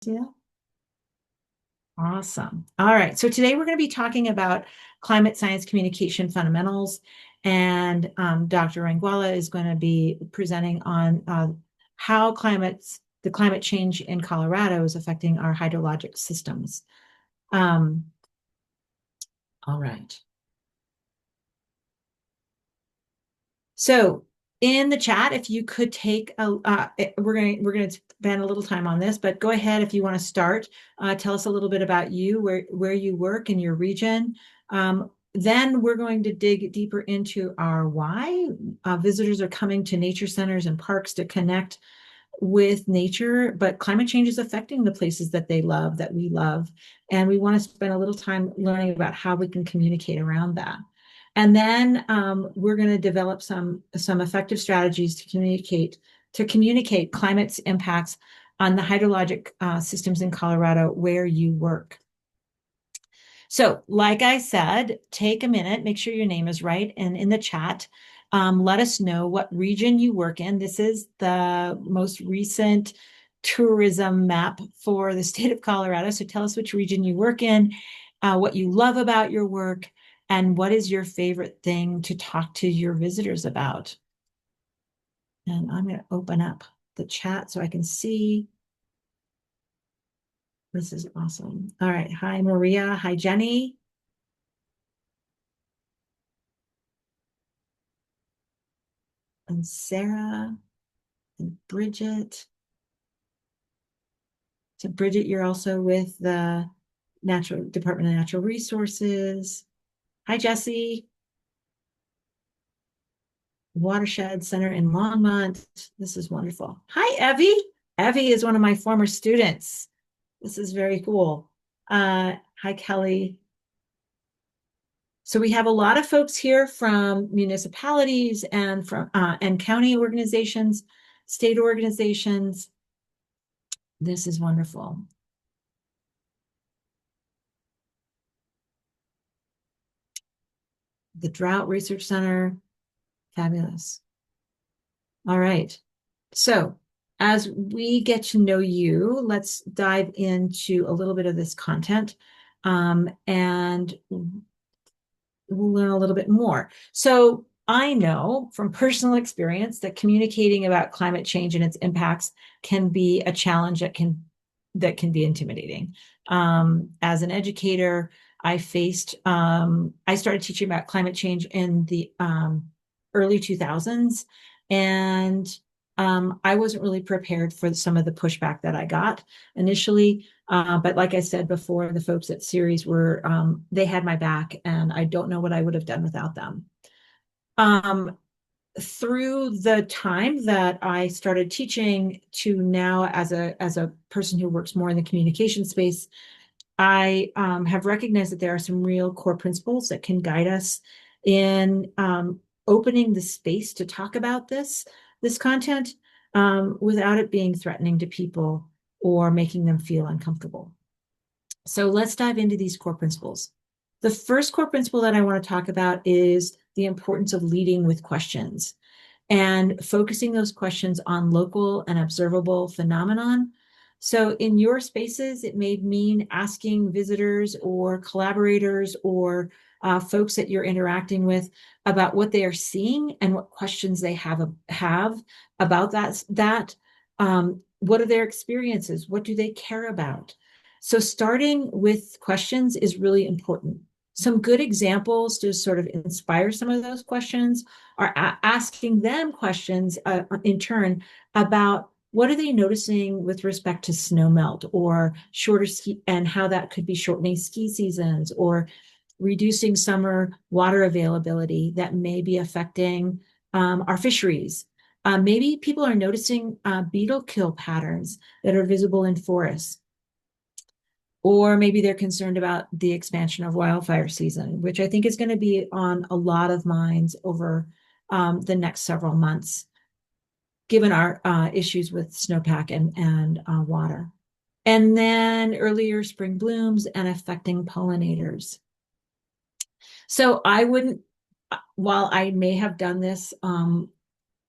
Yeah. Awesome. All right. So today we're going to be talking about climate science communication fundamentals. And Dr. Rangwala is going to be presenting on how the climate change in Colorado is affecting our hydrologic systems. Um, all right. So in the chat, if you could take we're going to spend a little time on this, but go ahead if you want to start. Tell us a little bit about you, where you work in your region. Then we're going to dig deeper into our why. Visitors are coming to nature centers and parks to connect with nature, but climate change is affecting the places that they love, that we love. And we want to spend a little time learning about how we can communicate around that. And then we're going to develop some effective strategies to communicate climate's impacts on the hydrologic systems in Colorado where you work. So, like I said, take a minute, make sure your name is right, and in the chat, let us know what region you work in. This is the most recent tourism map for the state of Colorado. So tell us which region you work in, what you love about your work, and what is your favorite thing to talk to your visitors about. And I'm going to open up the chat so I can see. This is awesome. All right. Hi, Maria. Hi, Jenny. And Sarah. And Bridget. So Bridget, you're also with the Department of Natural Resources. Hi, Jesse. Watershed Center in Longmont. This is wonderful. Hi, Evie. Evie is one of my former students. This is very cool. Hi, Kelly. So we have a lot of folks here from municipalities and from and county organizations, state organizations. This is wonderful. The Drought Research Center, fabulous. All right. So as we get to know you, let's dive into a little bit of this content and we'll learn a little bit more. So I know from personal experience that communicating about climate change and its impacts can be a challenge that can be intimidating. As an educator, I started teaching about climate change in the early 2000s, and I wasn't really prepared for some of the pushback that I got initially. But like I said before, the folks at CIRES they had my back, and I don't know what I would have done without them. Um, Through the time that I started teaching to now as a person who works more in the communication space, I have recognized that there are some real core principles that can guide us in opening the space to talk about this content without it being threatening to people or making them feel uncomfortable. So let's dive into these core principles. The first core principle that I want to talk about is the importance of leading with questions and focusing those questions on local and observable phenomenon. So in your spaces, it may mean asking visitors or collaborators or folks that you're interacting with about what they are seeing and what questions they have about that. What are their experiences? What do they care about? So starting with questions is really important. Some good examples to sort of inspire some of those questions are asking them questions in turn about what are they noticing with respect to snow melt or shorter ski and how that could be shortening ski seasons or reducing summer water availability that may be affecting our fisheries. Maybe people are noticing beetle kill patterns that are visible in forests. Or maybe they're concerned about the expansion of wildfire season, which I think is going to be on a lot of minds over the next several months, given our issues with snowpack and water. And then earlier spring blooms and affecting pollinators. So I wouldn't, while I may have done this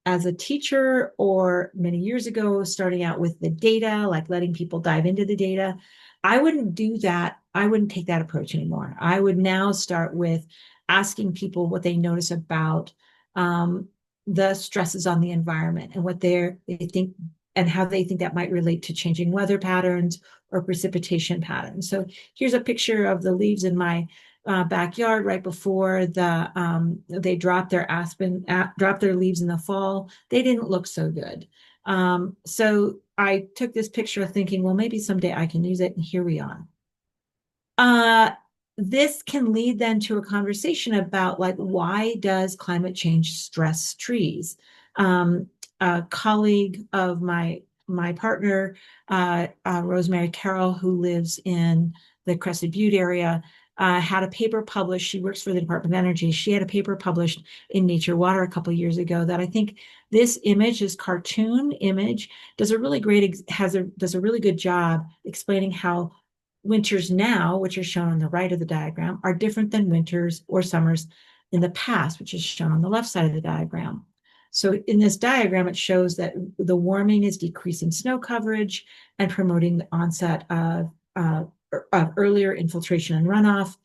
as a teacher, or many years ago, starting out with the data, like letting people dive into the data, I wouldn't do that. I wouldn't take that approach anymore. I would now start with asking people what they notice about the stresses on the environment and what they think and how they think that might relate to changing weather patterns or precipitation patterns. So here's a picture of the leaves in my backyard right before they dropped dropped their leaves in the fall. They didn't look so good. So I took this picture thinking, well, maybe someday I can use it, and here we are. This can lead then to a conversation about like, why does climate change stress trees? A colleague of my partner, Rosemary Carroll, who lives in the Crested Butte area, had a paper published. She works for the Department of Energy. She had a paper published in Nature Water a couple of years ago that I think this image, this cartoon image, does a really good job explaining how winters now, which are shown on the right of the diagram, are different than winters or summers in the past, which is shown on the left side of the diagram. So in this diagram, it shows that the warming is decreasing snow coverage and promoting the onset of earlier infiltration and runoff.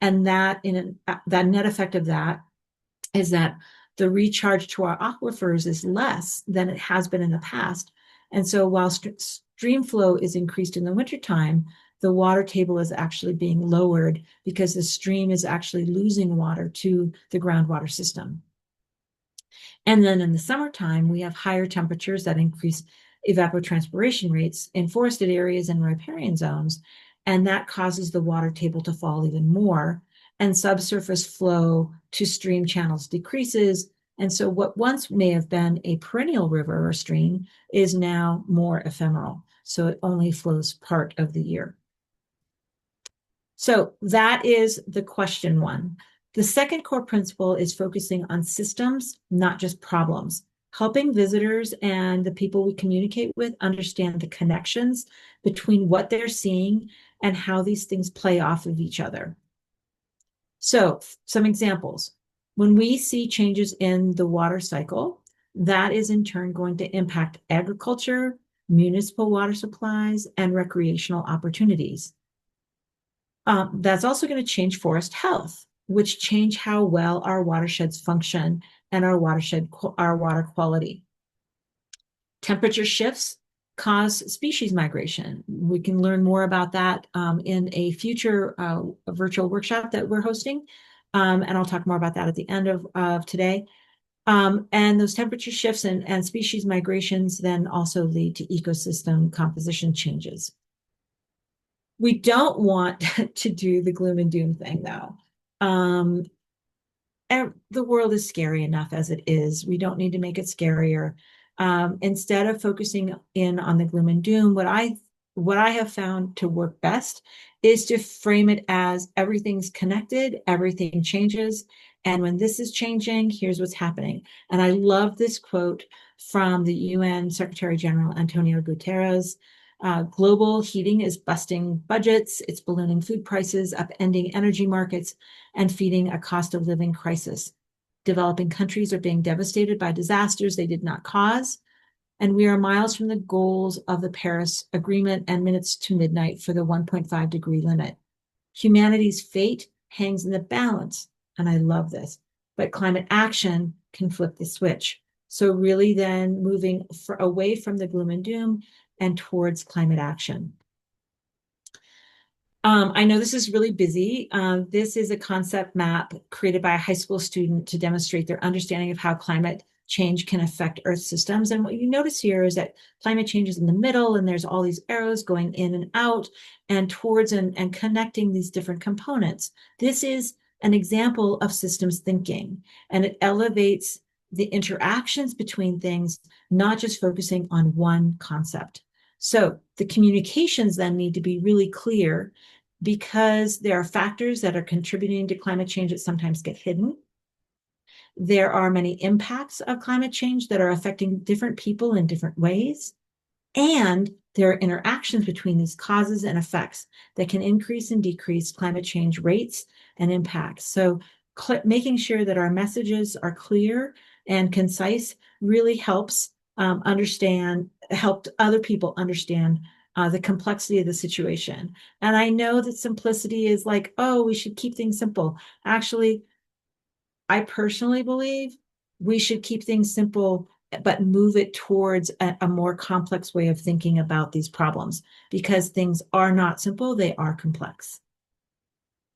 And that net effect of that is that the recharge to our aquifers is less than it has been in the past. And so while stream flow is increased in the wintertime, the water table is actually being lowered because the stream is actually losing water to the groundwater system. And then in the summertime, we have higher temperatures that increase evapotranspiration rates in forested areas and riparian zones. And that causes the water table to fall even more. And subsurface flow to stream channels decreases. And so what once may have been a perennial river or stream is now more ephemeral. So it only flows part of the year. So that is the question one. The second core principle is focusing on systems, not just problems, helping visitors and the people we communicate with understand the connections between what they're seeing and how these things play off of each other. So some examples. When we see changes in the water cycle, that is in turn going to impact agriculture, municipal water supplies, and recreational opportunities. That's also going to change forest health, which change how well our watersheds function and our water quality. Temperature shifts cause species migration. We can learn more about that in a future virtual workshop that we're hosting. And I'll talk more about that at the end of today. And those temperature shifts and species migrations then also lead to ecosystem composition changes. We don't want to do the gloom and doom thing, though. The world is scary enough as it is. We don't need to make it scarier. Instead of focusing in on the gloom and doom, what I have found to work best is to frame it as everything's connected, everything changes, and when this is changing, here's what's happening. And I love this quote from the UN Secretary General Antonio Guterres. Global heating is busting budgets, it's ballooning food prices, upending energy markets, and feeding a cost of living crisis. Developing countries are being devastated by disasters they did not cause, and we are miles from the goals of the Paris Agreement and minutes to midnight for the 1.5 degree limit. Humanity's fate hangs in the balance, and I love this, but climate action can flip the switch. So really then moving away from the gloom and doom and towards climate action. I know this is really busy. This is a concept map created by a high school student to demonstrate their understanding of how climate change can affect Earth systems. And what you notice here is that climate change is in the middle, and there's all these arrows going in and out and towards and connecting these different components. This is an example of systems thinking, and it elevates the interactions between things, not just focusing on one concept. So the communications then need to be really clear because there are factors that are contributing to climate change that sometimes get hidden. There are many impacts of climate change that are affecting different people in different ways. And there are interactions between these causes and effects that can increase and decrease climate change rates and impacts. So making sure that our messages are clear and concise really helps helped other people understand the complexity of the situation. And I know that simplicity is like, oh, we should keep things simple. Actually, I personally believe we should keep things simple, but move it towards a more complex way of thinking about these problems, because things are not simple, they are complex.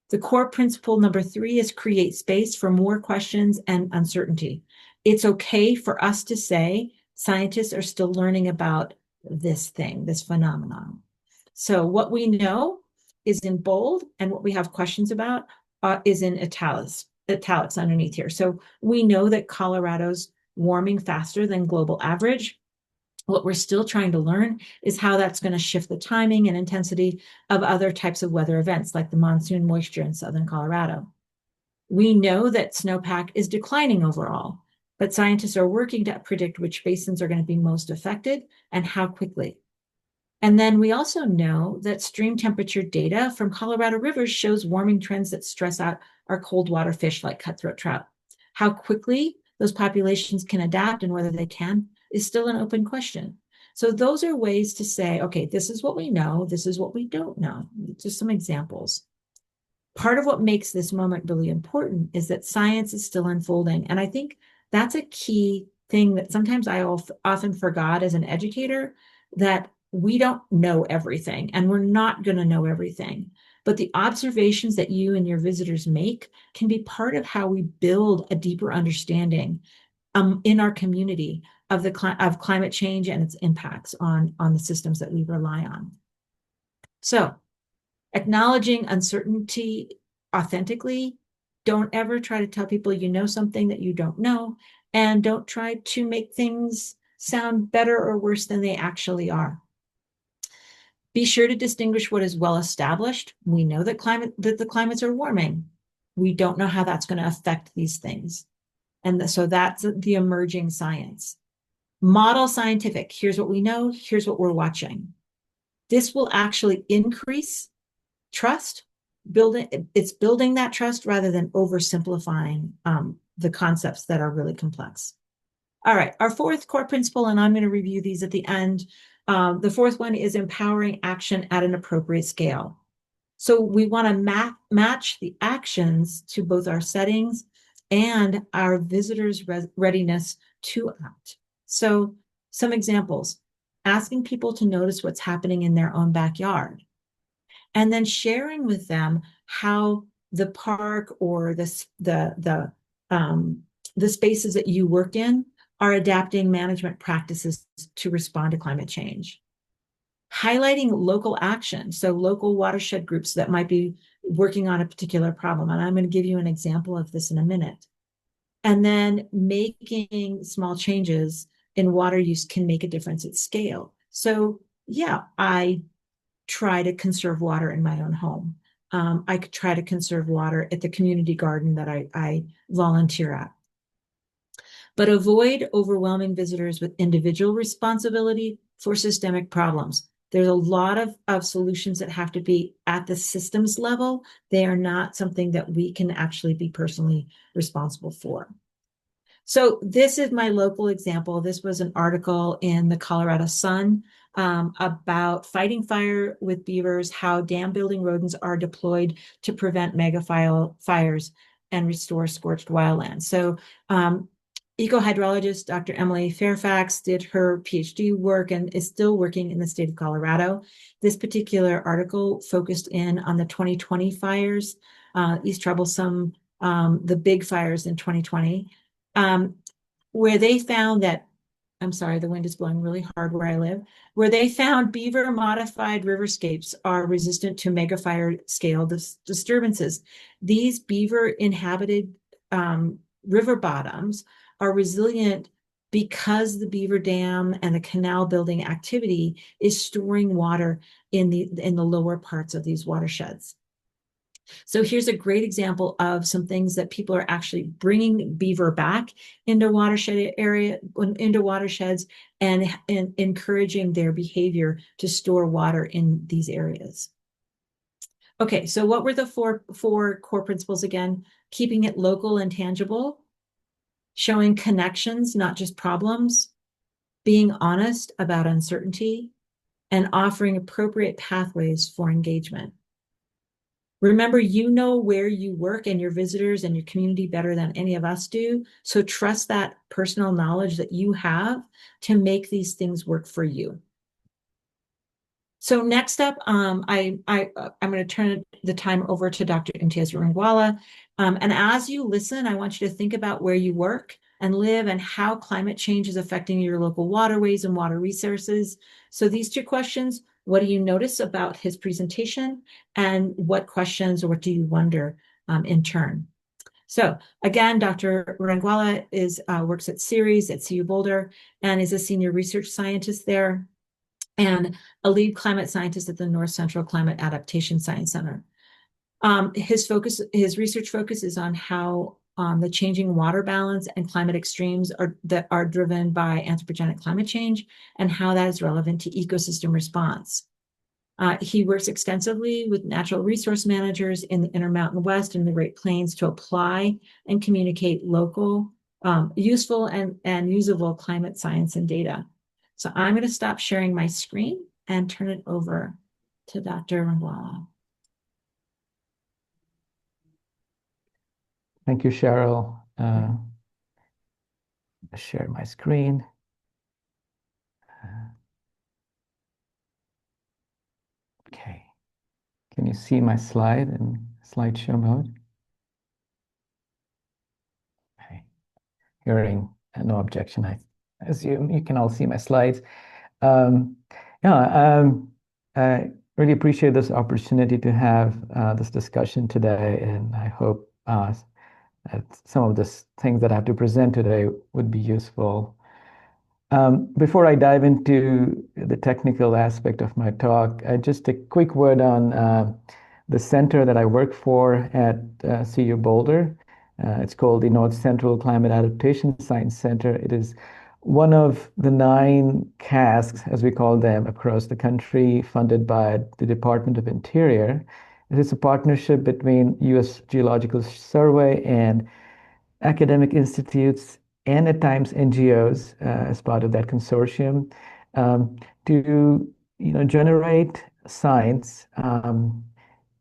The core principle number 3 is create space for more questions and uncertainty. It's okay for us to say scientists are still learning about this thing, this phenomenon. So what we know is in bold, and what we have questions about is in italics underneath here. So we know that Colorado's warming faster than global average. What we're still trying to learn is how that's going to shift the timing and intensity of other types of weather events, like the monsoon moisture in southern Colorado. We know that snowpack is declining overall, but scientists are working to predict which basins are going to be most affected and how quickly. And then we also know that stream temperature data from Colorado rivers shows warming trends that stress out our cold water fish like cutthroat trout. How quickly those populations can adapt and whether they can is still an open question. So those are ways to say, okay, this is what we know, this is what we don't know. Just some examples. Part of what makes this moment really important is that science is still unfolding. And I think that's a key thing that sometimes I often forgot as an educator, that we don't know everything and we're not going to know everything. But the observations that you and your visitors make can be part of how we build a deeper understanding in our community of climate change and its impacts on the systems that we rely on. So acknowledging uncertainty authentically. Don't ever try to tell people you know something that you don't know, and don't try to make things sound better or worse than they actually are. Be sure to distinguish what is well established. We know that the climates are warming. We don't know how that's going to affect these things. And so that's the emerging science. Model scientific. Here's what we know. Here's what we're watching. This will actually increase trust. It's building that trust rather than oversimplifying the concepts that are really complex. All right, our 4th core principle, and I'm going to review these at the end. The 4th one is empowering action at an appropriate scale. So we want to match the actions to both our settings and our visitors' readiness to act. So some examples: asking people to notice what's happening in their own backyard, and then sharing with them how the park or the spaces that you work in are adapting management practices to respond to climate change. Highlighting local action, so local watershed groups that might be working on a particular problem. And I'm going to give you an example of this in a minute. And then making small changes in water use can make a difference at scale. So yeah, I try to conserve water in my own home. I could try to conserve water at the community garden that I volunteer at. But avoid overwhelming visitors with individual responsibility for systemic problems. There's a lot of solutions that have to be at the systems level. They are not something that we can actually be personally responsible for. So this is my local example. This was an article in the Colorado Sun about fighting fire with beavers, how dam building rodents are deployed to prevent mega fires and restore scorched wildlands. So eco-hydrologist Dr. Emily Fairfax did her PhD work and is still working in the state of Colorado. This particular article focused in on the 2020 fires, East Troublesome, the big fires in 2020. Where they found that, I'm sorry, the wind is blowing really hard where I live, where they found beaver modified riverscapes are resistant to megafire scale disturbances. These beaver inhabited river bottoms are resilient because the beaver dam and the canal building activity is storing water in the lower parts of these watersheds. So here's a great example of some things that people are actually bringing beaver back into watersheds and encouraging their behavior to store water in these areas. Okay, so what were the four core principles again? Keeping it local and tangible, showing connections, not just problems, being honest about uncertainty, and offering appropriate pathways for engagement. Remember, you know where you work and your visitors and your community better than any of us do. So trust that personal knowledge that you have to make these things work for you. So next up, I'm going to turn the time over to Dr. Imtiaz Rangwala. And as you listen, I want you to think about where you work and live and how climate change is affecting your local waterways and water resources. So these two questions, what do you notice about his presentation? And what questions or what do you wonder in turn? So again, Dr. Rangwala works at CIRES at CU Boulder and is a senior research scientist there and a lead climate scientist at the North Central Climate Adaptation Science Center. His research focus is on how the changing water balance and climate extremes that are driven by anthropogenic climate change and how that is relevant to ecosystem response. He works extensively with natural resource managers in the Intermountain West and the Great Plains to apply and communicate local, useful and usable climate science and data. So I'm going to stop sharing my screen and turn it over to Dr. Rangwala. Thank you, Cheryl. Share my screen. Okay. Can you see my slide in slideshow mode? Okay. Hearing no objection, I assume you can all see my slides. I really appreciate this opportunity to have this discussion today, and I hope that some of the things that I have to present today would be useful. Before I dive into the technical aspect of my talk, just a quick word on the center that I work for at CU Boulder. It's called the North Central Climate Adaptation Science Center. It is one of the 9 CASCs, as we call them, across the country, funded by the Department of Interior. It is a partnership between U.S. Geological Survey and academic institutes and at times NGOs as part of that consortium to generate science,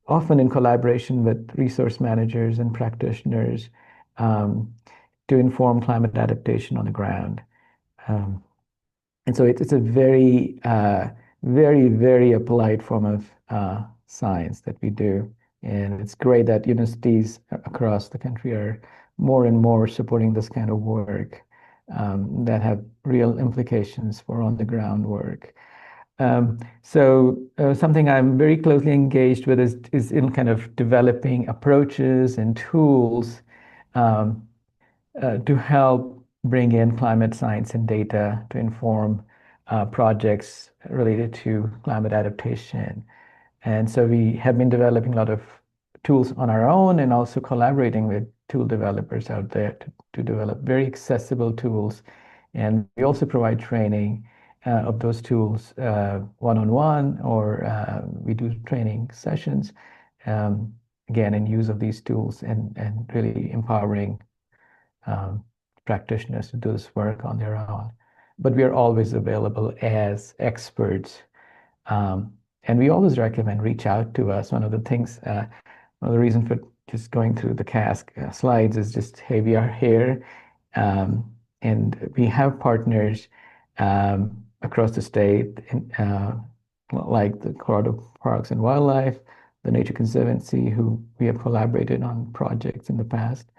often in collaboration with resource managers and practitioners to inform climate adaptation on the ground. And so it's a very, very applied form of science that we do. And it's great that universities across the country are more and more supporting this kind of work that have real implications for on-the-ground work. Something I'm very closely engaged with is in kind of developing approaches and tools to help bring in climate science and data to inform projects related to climate adaptation. And so we have been developing a lot of tools on our own and also collaborating with tool developers out there to develop very accessible tools. And we also provide training of those tools one-on-one, or we do training sessions, again, in use of these tools and really empowering practitioners to do this work on their own. But we are always available as experts. And we always recommend reach out to us. One of the reasons for just going through the CASC slides is just, hey, we are here. And we have partners across the state, like the Colorado Parks and Wildlife, the Nature Conservancy, who we have collaborated on projects in the past.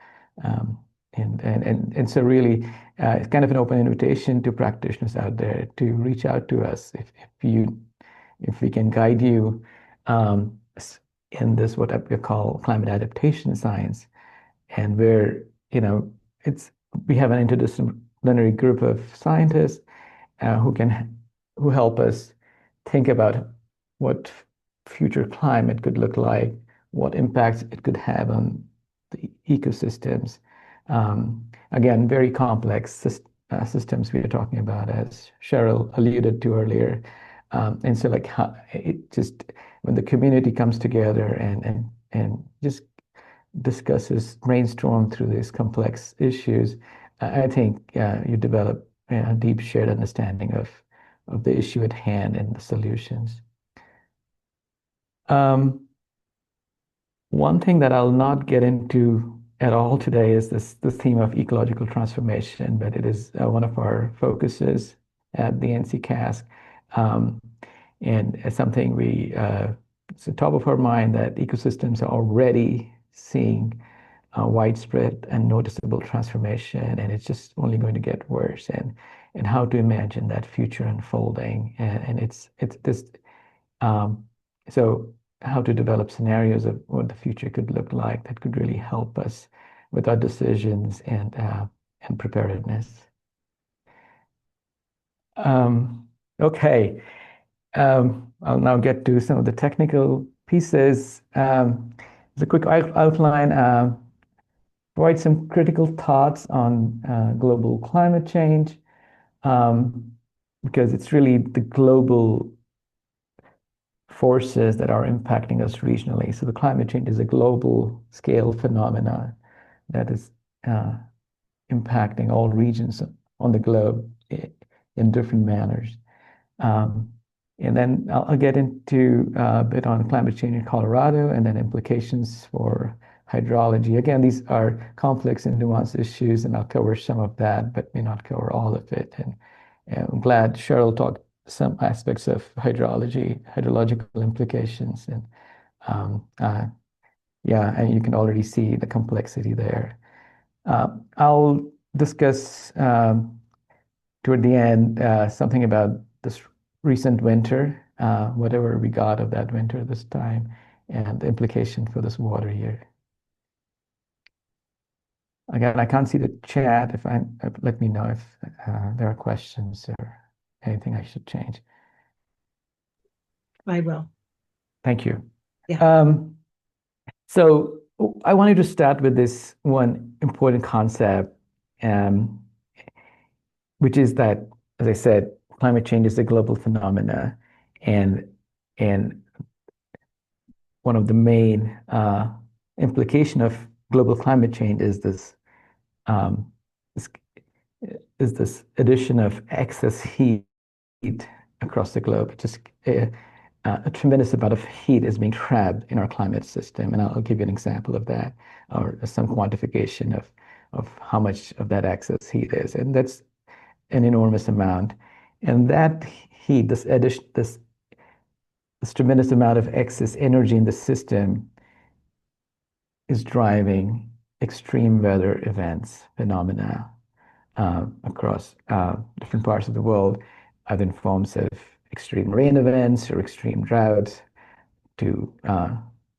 And so really, it's kind of an open invitation to practitioners out there to reach out to us if we can guide you in this, what we call climate adaptation science, and where we have an interdisciplinary group of scientists who help us think about what future climate could look like, what impacts it could have on the ecosystems. Again, very complex systems we are talking about, as Cheryl alluded to earlier. And so when the community comes together and just discusses, brainstorm through these complex issues, I think you develop a deep shared understanding of the issue at hand and the solutions. Um, One thing that I'll not get into at all today is this theme of ecological transformation, but it is one of our focuses at the NCCAS. Um, and it's something it's the top of our mind that ecosystems are already seeing widespread and noticeable transformation, and it's just only going to get worse. And how to imagine that future unfolding, and it's this. Um, so how to develop scenarios of what the future could look like that could really help us with our decisions and preparedness. Um, okay, I'll now get to some of the technical pieces. As a quick outline, provide some critical thoughts on global climate change, um, because it's really the global forces that are impacting us regionally. So the climate change is a global scale phenomenon that is uh, impacting all regions on the globe in different manners. Um, and then I'll get into a bit on climate change in Colorado and then implications for hydrology. Again, these are complex and nuanced issues, and I'll cover some of that, but may not cover all of it. And I'm glad Cheryl talked some aspects of hydrological implications, and um, uh, yeah, and you can already see the complexity there. I'll discuss toward the end something about this recent winter, whatever we got of that winter this time, and the implication for this water year. Again, I can't see the chat. Let me know if there are questions or anything I should change. I will. Thank you. Yeah. So I wanted to start with this one important concept, um, which is that, as I said, climate change is a global phenomena, and and one of the main implication of global climate change um, this is this addition of excess heat across the globe. Just a tremendous amount of heat is being trapped in our climate system, and I'll give you an example of that, or some quantification of how much of that excess heat is, and that's an enormous amount. And that heat, this tremendous amount of excess energy in the system is driving extreme weather events, phenomena across different parts of the world, either in forms of extreme rain events or extreme droughts, to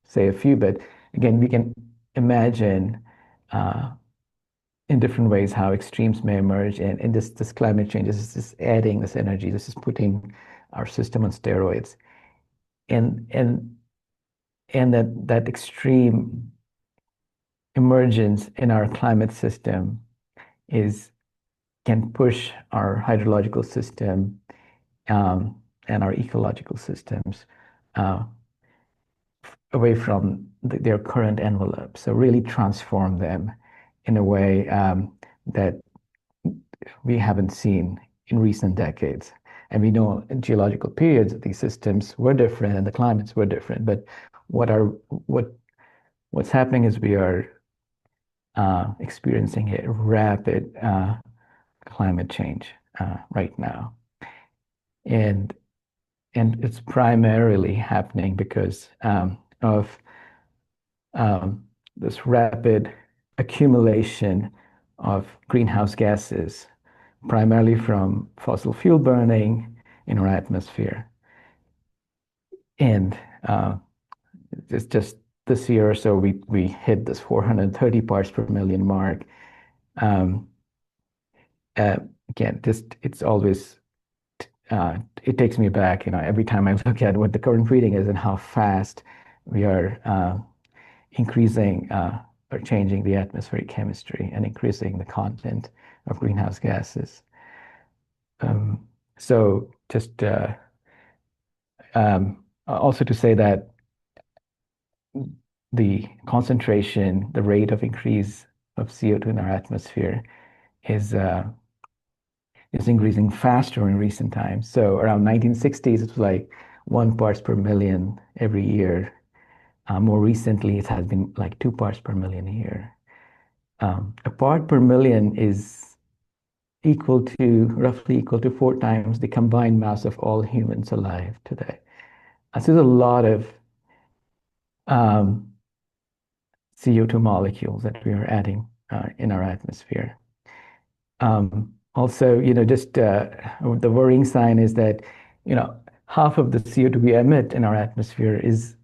say a few. But again, we can imagine in different ways how extremes may emerge, and this climate change is just adding this energy. This is putting our system on steroids, and and and that extreme emergence in our climate system is can push our hydrological system and our ecological systems uh, away from their current envelope. So really transform them in a way that we haven't seen in recent decades. And we know in geological periods these systems were different and the climates were different. But what are what what's happening is we are experiencing a rapid climate change right now, and it's primarily happening because of this rapid accumulation of greenhouse gases, primarily from fossil fuel burning in our atmosphere. And it's just this year or so, we hit this 430 parts per million mark. Um, Again, just it's always it takes me back, every time I look at what the current reading is and how fast we are increasing or changing the atmospheric chemistry and increasing the content of greenhouse gases. So just also to say that the concentration, the rate of increase of CO2 in our atmosphere is is increasing faster in recent times. So around 1960s, it was like 1 parts per million every year. More recently, it has been like 2 parts per million a year. A part per million is roughly equal to 4 times the combined mass of all humans alive today. So there's a lot of um, CO2 molecules that we are adding in our atmosphere. Also, just the worrying sign is that, half of the CO2 we emit in our atmosphere is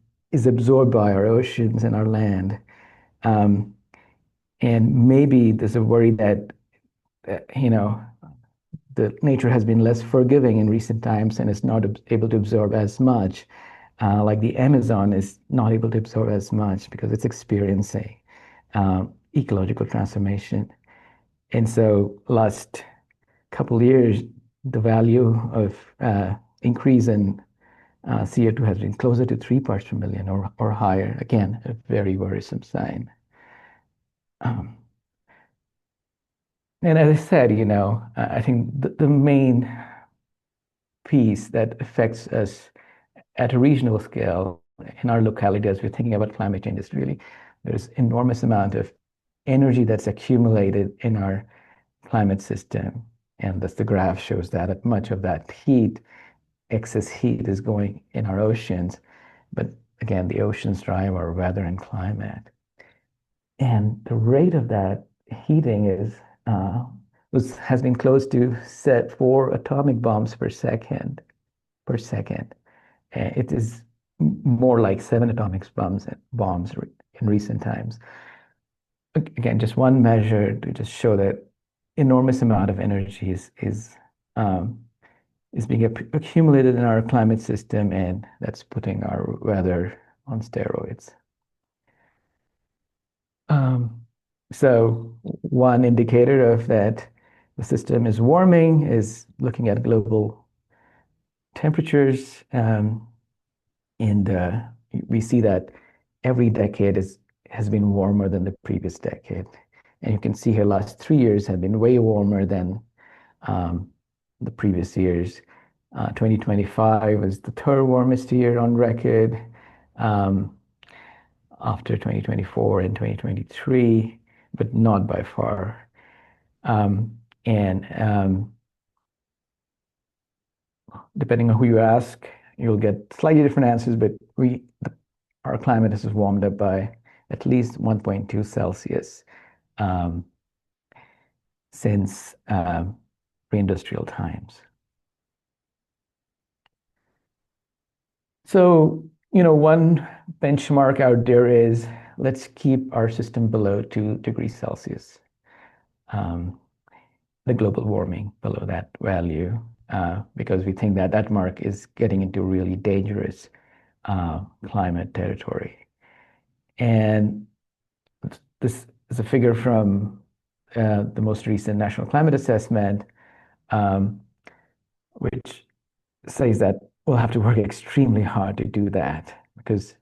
absorbed by our oceans and our land. Um, and maybe there's a worry that, uh, you know, the nature has been less forgiving in recent times and is not able to absorb as much. Like the Amazon is not able to absorb as much because it's experiencing ecological transformation. And so last couple of years, the value of increase in CO2 has been closer to 3 parts per million or higher. Again, a very worrisome sign. Um, and as I said, I think the main piece that affects us at a regional scale in our locality as we're thinking about climate change is really there's enormous amount of energy that's accumulated in our climate system. And as the graph shows that much of that excess heat is going in our oceans. But again, the oceans drive our weather and climate. And the rate of that heating has been close to set 4 atomic bombs per second. It is more like 7 atomic bombs in recent times. Again, just one measure to just show that enormous amount of energy um, is being accumulated in our climate system, and that's putting our weather on steroids. Um, so one indicator of that the system is warming is looking at global temperatures, and we see that every decade has been warmer than the previous decade. And you can see here last 3 years have been way warmer than um, the previous years. 2025 was the third warmest year on record, um, after 2024 and 2023, but not by far. And depending on who you ask, you'll get slightly different answers, but our climate has warmed up by at least 1.2 Celsius um, since pre-industrial times. So, one benchmark out there is let's keep our system below 2 degrees Celsius, um, the global warming below that value, because we think that that mark is getting into really dangerous climate territory. And this is a figure from the most recent National Climate Assessment, um, which says that we'll have to work extremely hard to do that because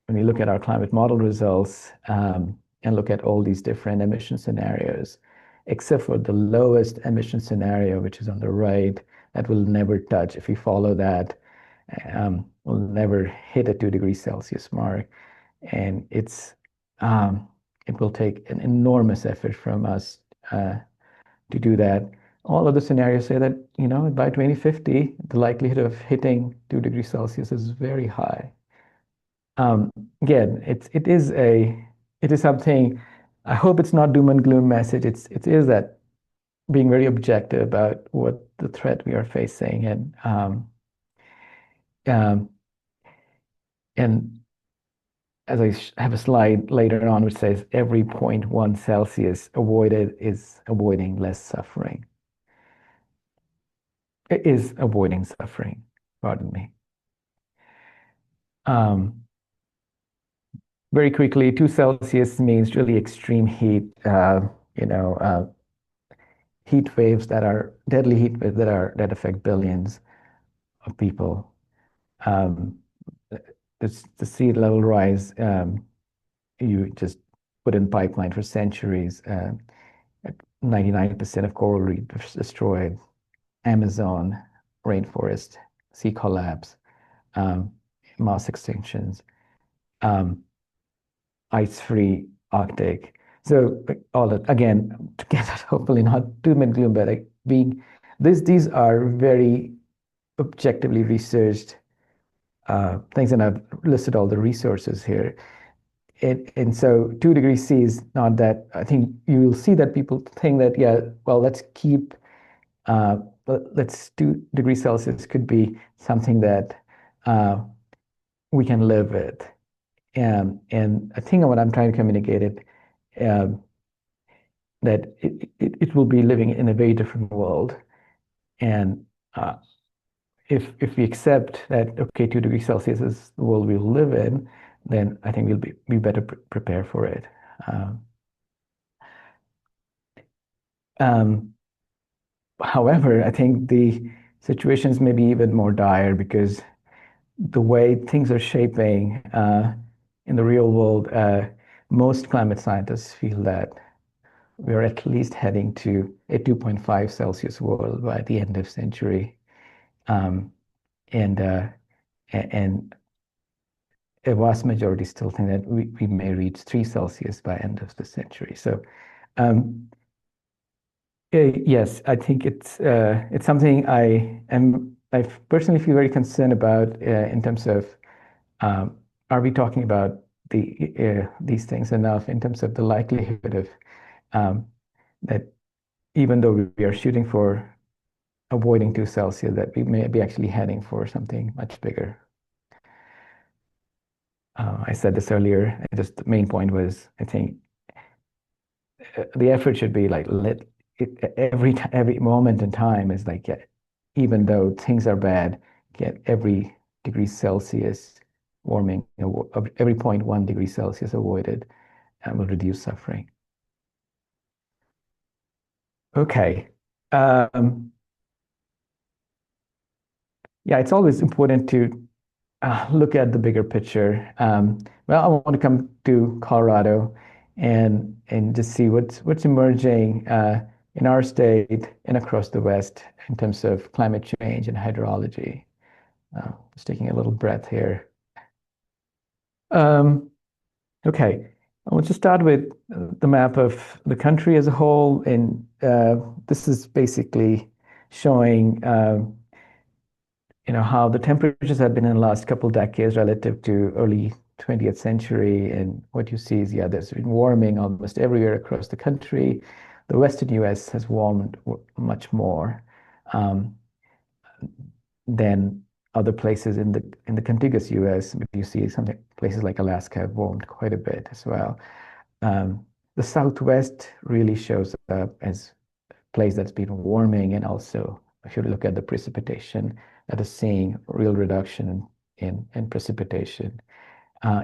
when we look at our climate model results and look at all these different emission scenarios, except for the lowest emission scenario, which is on the right, that will never touch. If we follow that, we'll never hit a 2 degrees Celsius mark. And it will take an enormous effort from us to do that. All of the scenarios say that, by 2050, the likelihood of hitting 2 degrees Celsius is very high. Again, it is something. I hope it's not doom and gloom message. It is that being very objective about what the threat we are facing, um, and as I have a slide later on which says every 0.1 Celsius avoided is avoiding less suffering. It is avoiding suffering, pardon me. Very quickly, 2 Celsius means really extreme heat, you know, uh, heat waves that are deadly heat waves that affect billions of people. Um, the sea level rise, you just put in pipeline for centuries. 99% of coral reefs destroyed, Amazon rainforest, sea collapse, um, mass extinctions, um, ice-free Arctic. So all that again, together, hopefully not doom and gloom, but like being these are very objectively researched things, and I've listed all the resources here. And so 2 degrees C is not that. I think you will see that people think that, yeah, well, let's keep, let's 2 degrees Celsius could be something that uh, we can live with. And I think what I'm trying to communicate it, um, that it will be living in a very different world. And uh, if we accept that, okay, 2 degrees Celsius is the world we'll live in, then I think we'll be better prepared for it. Um, um, However, I think the situations may be even more dire because the way things are shaping in the real world, most climate scientists feel that we're at least heading to a 2.5 Celsius world by the end of century. Um, and and a vast majority still think that we may reach 3 Celsius by end of the century. So um, yes, I think it's something I personally feel very concerned about in terms of um, are we talking about these things enough in terms of the likelihood of um, that even though we are shooting for avoiding 2 Celsius, that we may be actually heading for something much bigger. I said this earlier, and just the main point was I think the effort should be like let every moment in time is like even though things are bad, get every degree Celsius warming, every 0.1 degree Celsius avoided and will reduce suffering. Okay. Um, yeah, it's always important to look at the bigger picture. Well, I want to come to Colorado and just see what's emerging in our state and across the West in terms of climate change and hydrology. Just taking a little breath here. Um, okay, I want to start with the map of the country as a whole, and this is basically showing how the temperatures have been in the last couple of decades relative to early 20th century. And what you see is, yeah, there's been warming almost everywhere across the country. The Western US has warmed much more um, than other places in the contiguous US. You see something places like Alaska have warmed quite a bit as well. Um, the Southwest really shows up as a place that's been warming, and also if you look at the precipitation, that is seeing real reduction in precipitation.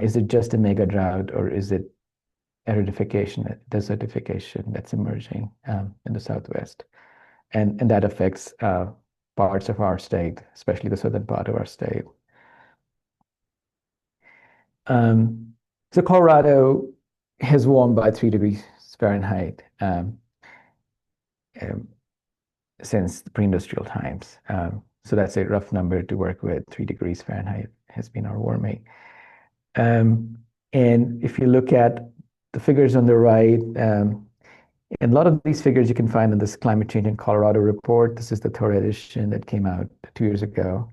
Is it just a mega drought, or is it aridification, desertification that's emerging in the Southwest? And that affects parts of our state, especially the southern part of our state. Um, so Colorado has warmed by 3 degrees Fahrenheit um, since the pre-industrial times. So that's a rough number to work with. 3 degrees Fahrenheit has been our warming. And if you look at the figures on the right, and a lot of these figures you can find in this Climate Change in Colorado report. This is the third edition that came out 2 years ago.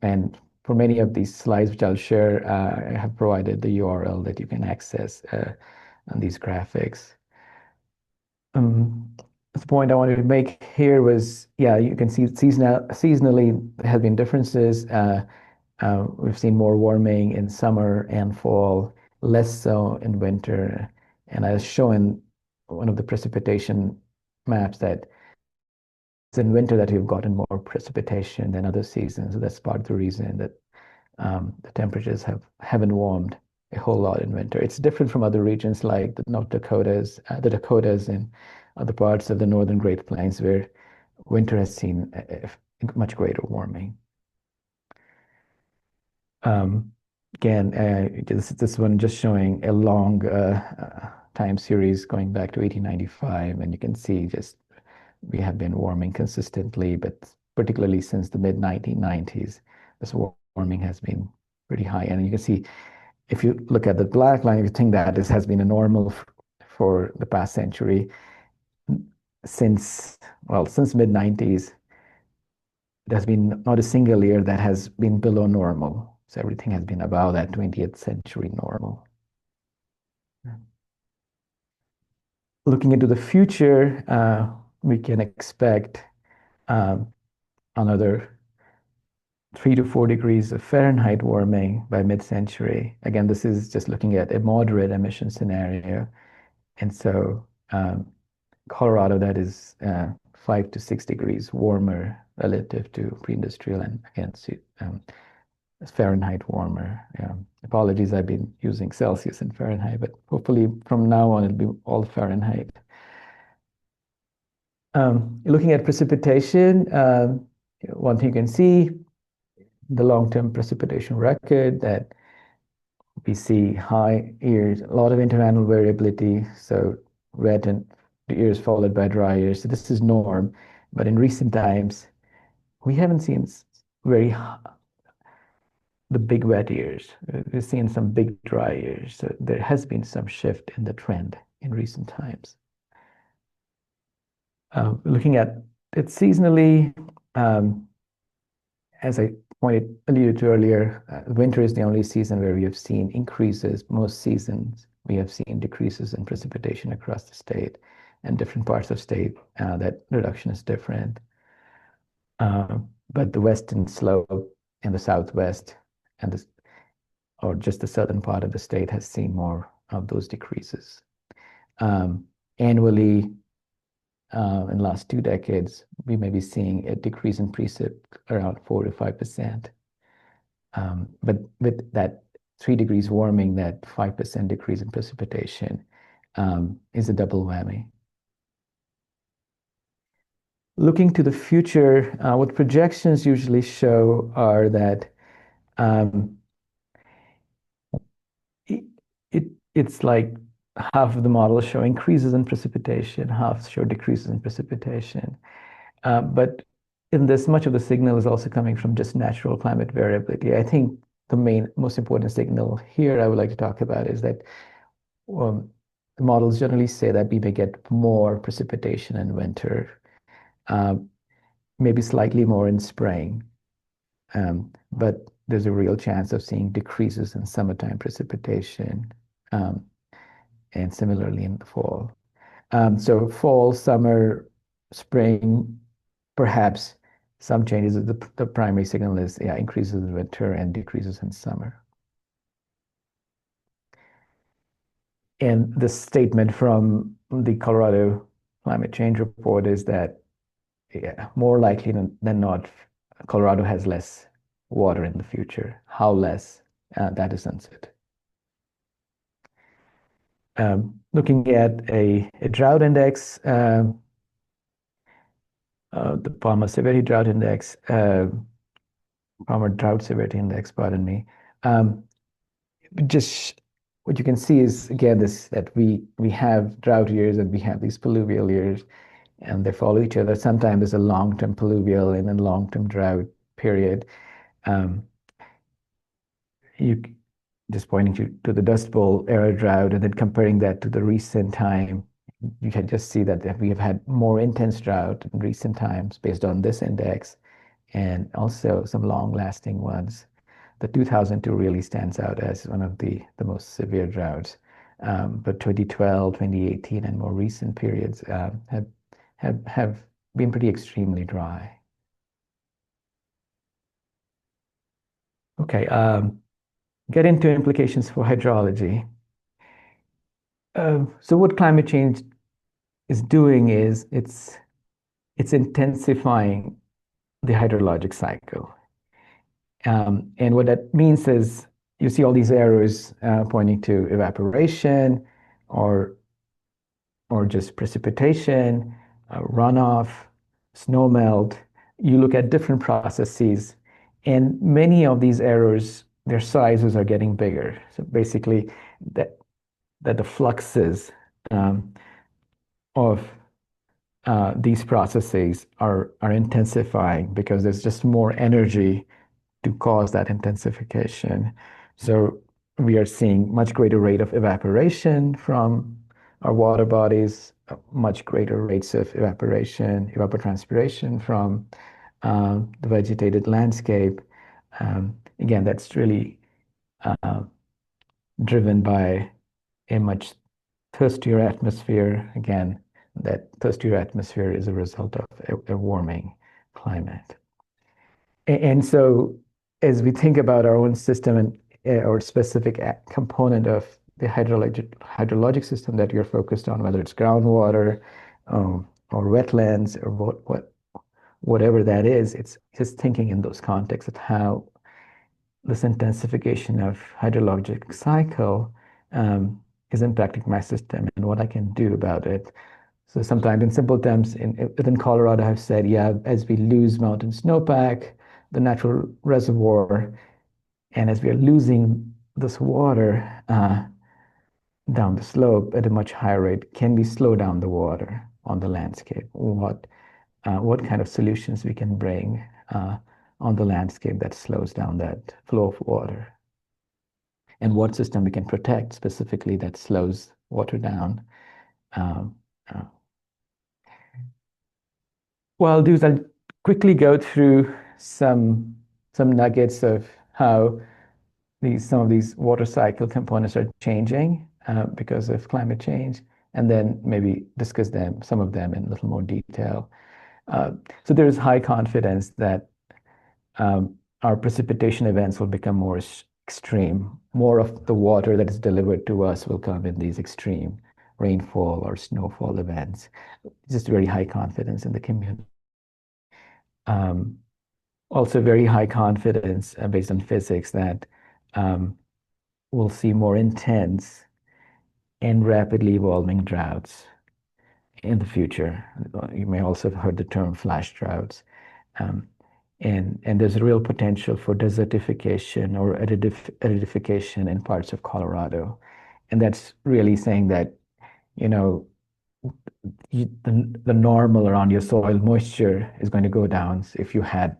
And for many of these slides, which I'll share, I have provided the URL that you can access on these graphics. The point I wanted to make here was, yeah, you can see seasonally there have been differences. We've seen more warming in summer and fall, less so in winter. And I was showing one of the precipitation maps that it's in winter that we've gotten more precipitation than other seasons. So that's part of the reason that the temperatures haven't warmed a whole lot in winter. It's different from other regions like the North Dakotas, the Dakotas, and other parts of the northern Great Plains where winter has seen a much greater warming. Again, this one just showing a long time series going back to 1895, and you can see just we have been warming consistently, but particularly since the mid 1990s, this warming has been pretty high. And you can see if you look at the black line, if you think that this has been a normal for the past century, since mid 90s, there's been not a single year that has been below normal. So everything has been above that 20th century normal. Looking into the future, we can expect um, another 3 to 4 degrees of Fahrenheit warming by mid-century. Again, this is just looking at a moderate emission scenario. And so Colorado, that is 5 to 6 degrees warmer relative to pre-industrial, and again, Fahrenheit warmer. Apologies, I've been using Celsius and Fahrenheit, but hopefully from now on it'll be all Fahrenheit. Looking at precipitation, one thing you can see, the long-term precipitation record, that we see high years, a lot of interannual variability, so wet and years followed by dry years. So this is norm, but in recent times, we haven't seen the big wet years. We've seen some big dry years. So there has been some shift in the trend in recent times. Looking at it seasonally, as I alluded to earlier, winter is the only season where we have seen increases. Most seasons we have seen decreases in precipitation across the state, and different parts of state that reduction is different. But the western slope in the southwest or just the southern part of the state has seen more of those decreases. Annually, in the last 2 decades, we may be seeing a decrease in precip around 4 to 5%. But with that 3 degrees warming, that 5% decrease in precipitation is a double whammy. Looking to the future, what projections usually show are that it's like half of the models show increases in precipitation, half show decreases in precipitation. But in this, much of the signal is also coming from just natural climate variability. I think the most important signal here I would like to talk about is that the models generally say that we may get more precipitation in winter, maybe slightly more in spring, but there's a real chance of seeing decreases in summertime precipitation, and similarly in the fall. So fall, summer, spring, perhaps some changes. The primary signal is increases in winter and decreases in summer. And the statement from the Colorado Climate Change Report is that more likely than not, Colorado has less water in the future. How less? That is uncertain. Looking at a drought index, the Palmer Severity Drought Index, Palmer Drought Severity Index, pardon me. Just what you can see is, again, that we have drought years and we have these pluvial years, and they follow each other. Sometimes there's a long-term pluvial and then long-term drought period. You just pointing to the Dust Bowl era drought and then comparing that to the recent time, you can just see that we have had more intense drought in recent times based on this index, and also some long-lasting ones. The 2002 really stands out as one of the most severe droughts. But 2012, 2018, and more recent periods have been pretty extremely dry. Okay, get into implications for hydrology. So what climate change is doing is it's intensifying the hydrologic cycle. And what that means is you see all these arrows pointing to evaporation or just precipitation, runoff, snowmelt. You look at different processes, and many of these arrows, their sizes are getting bigger. So basically, that the fluxes um, of these processes are intensifying because there's just more energy to cause that intensification. So we are seeing much greater rate of evaporation from our water bodies, much greater rates of evaporation, evapotranspiration from the vegetated landscape. Again, that's really uh, driven by a much thirstier atmosphere. Again, that thirstier atmosphere is a result of a warming climate. And so, as we think about our own system and or specific component of the hydrologic system that you're focused on, whether it's groundwater or wetlands or whatever that is, it's just thinking in those contexts of how this intensification of hydrologic cycle um, is impacting my system and what I can do about it. So sometimes in simple terms, within Colorado, I've said, yeah, as we lose mountain snowpack, the natural reservoir, and as we are losing this water down the slope at a much higher rate, can we slow down the water on the landscape? What kind of solutions we can bring on the landscape that slows down that flow of water? And what system we can protect specifically that slows water down? Um, uh, Well, do is I'll quickly go through some nuggets of how some of these water cycle components are changing because of climate change, and then maybe discuss some of them in a little more detail. Uh, so there is high confidence that our precipitation events will become more extreme. More of the water that is delivered to us will come in these extreme rainfall or snowfall events. Just very high confidence in the community. Um, Also very high confidence based on physics that um, we'll see more intense and rapidly evolving droughts in the future. You may also have heard the term flash droughts. Um, and there's a real potential for desertification or aridification in parts of Colorado. And that's really saying that, you know, the normal around your soil moisture is going to go down. So if you had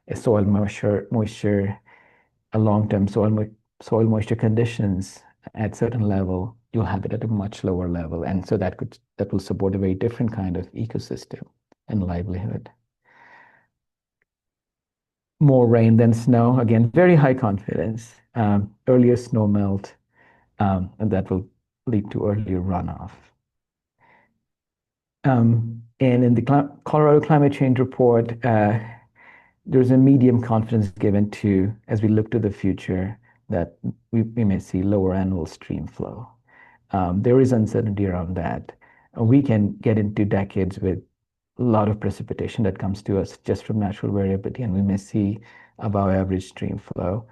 a soil moisture a long-term soil moisture conditions at certain level, you'll have it at a much lower level. And so that will support a very different kind of ecosystem and livelihood. More rain than snow, again, very high confidence. Earlier snow melt, and that will lead to earlier runoff. And in the Colorado Climate Change Report, there's a medium confidence given to, as we look to the future, that we may see lower annual stream flow. There is uncertainty around that. We can get into decades with a lot of precipitation that comes to us just from natural variability, and we may see above average stream flow.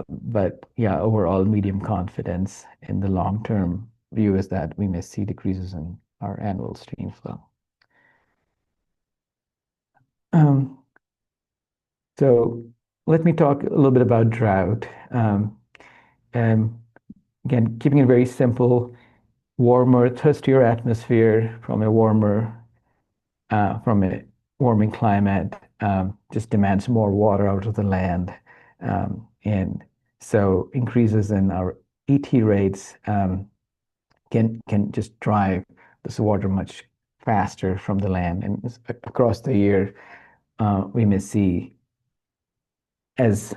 But yeah, overall medium confidence in the long-term view is that we may see decreases in our annual stream flow. Um, so let me talk a little bit about drought. And again, keeping it very simple, warmer, thirstier atmosphere from a warming climate just demands more water out of the land. And so increases in our ET rates can just drive this water much faster from the land. And across the year, we may see as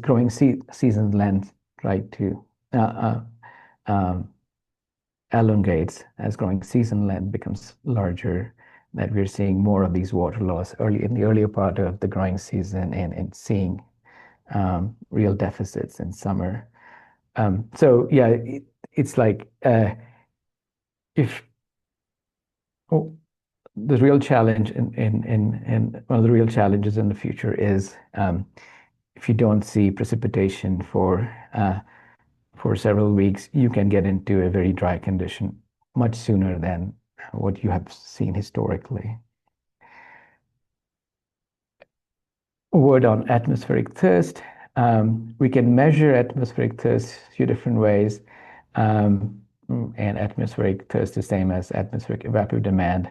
growing season length right to um, elongates as growing season length becomes larger, that we're seeing more of these water loss early in the earlier part of the growing season and seeing real deficits in summer. So yeah, it's like if oh, the real challenge in one of the real challenges in the future is if you don't see precipitation for several weeks, you can get into a very dry condition much sooner than what you have seen historically. A word on atmospheric thirst. We can measure atmospheric thirst a few different ways. Um, and atmospheric thirst the same as atmospheric evaporative demand.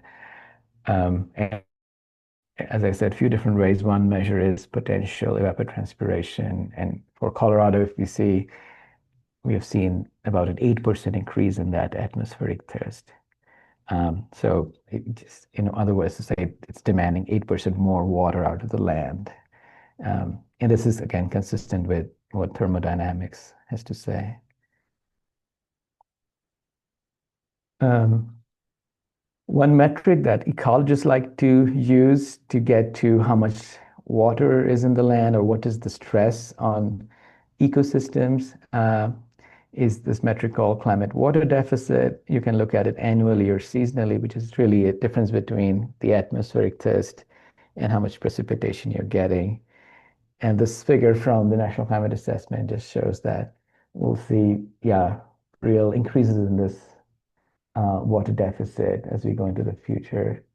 And as I said, a few different ways. One measure is potential evapotranspiration. And for Colorado, if we have seen about an 8% increase in that atmospheric thirst. So it just, in other words, to say it's demanding 8% more water out of the land. And this is, again, consistent with what thermodynamics has to say. Um, One metric that ecologists like to use to get to how much water is in the land or what is the stress on ecosystems is this metric called climate water deficit. You can look at it annually or seasonally, which is really a difference between the atmospheric thirst and how much precipitation you're getting. And this figure from the National Climate Assessment just shows that we'll see, yeah, real increases in this water deficit as we go into the future.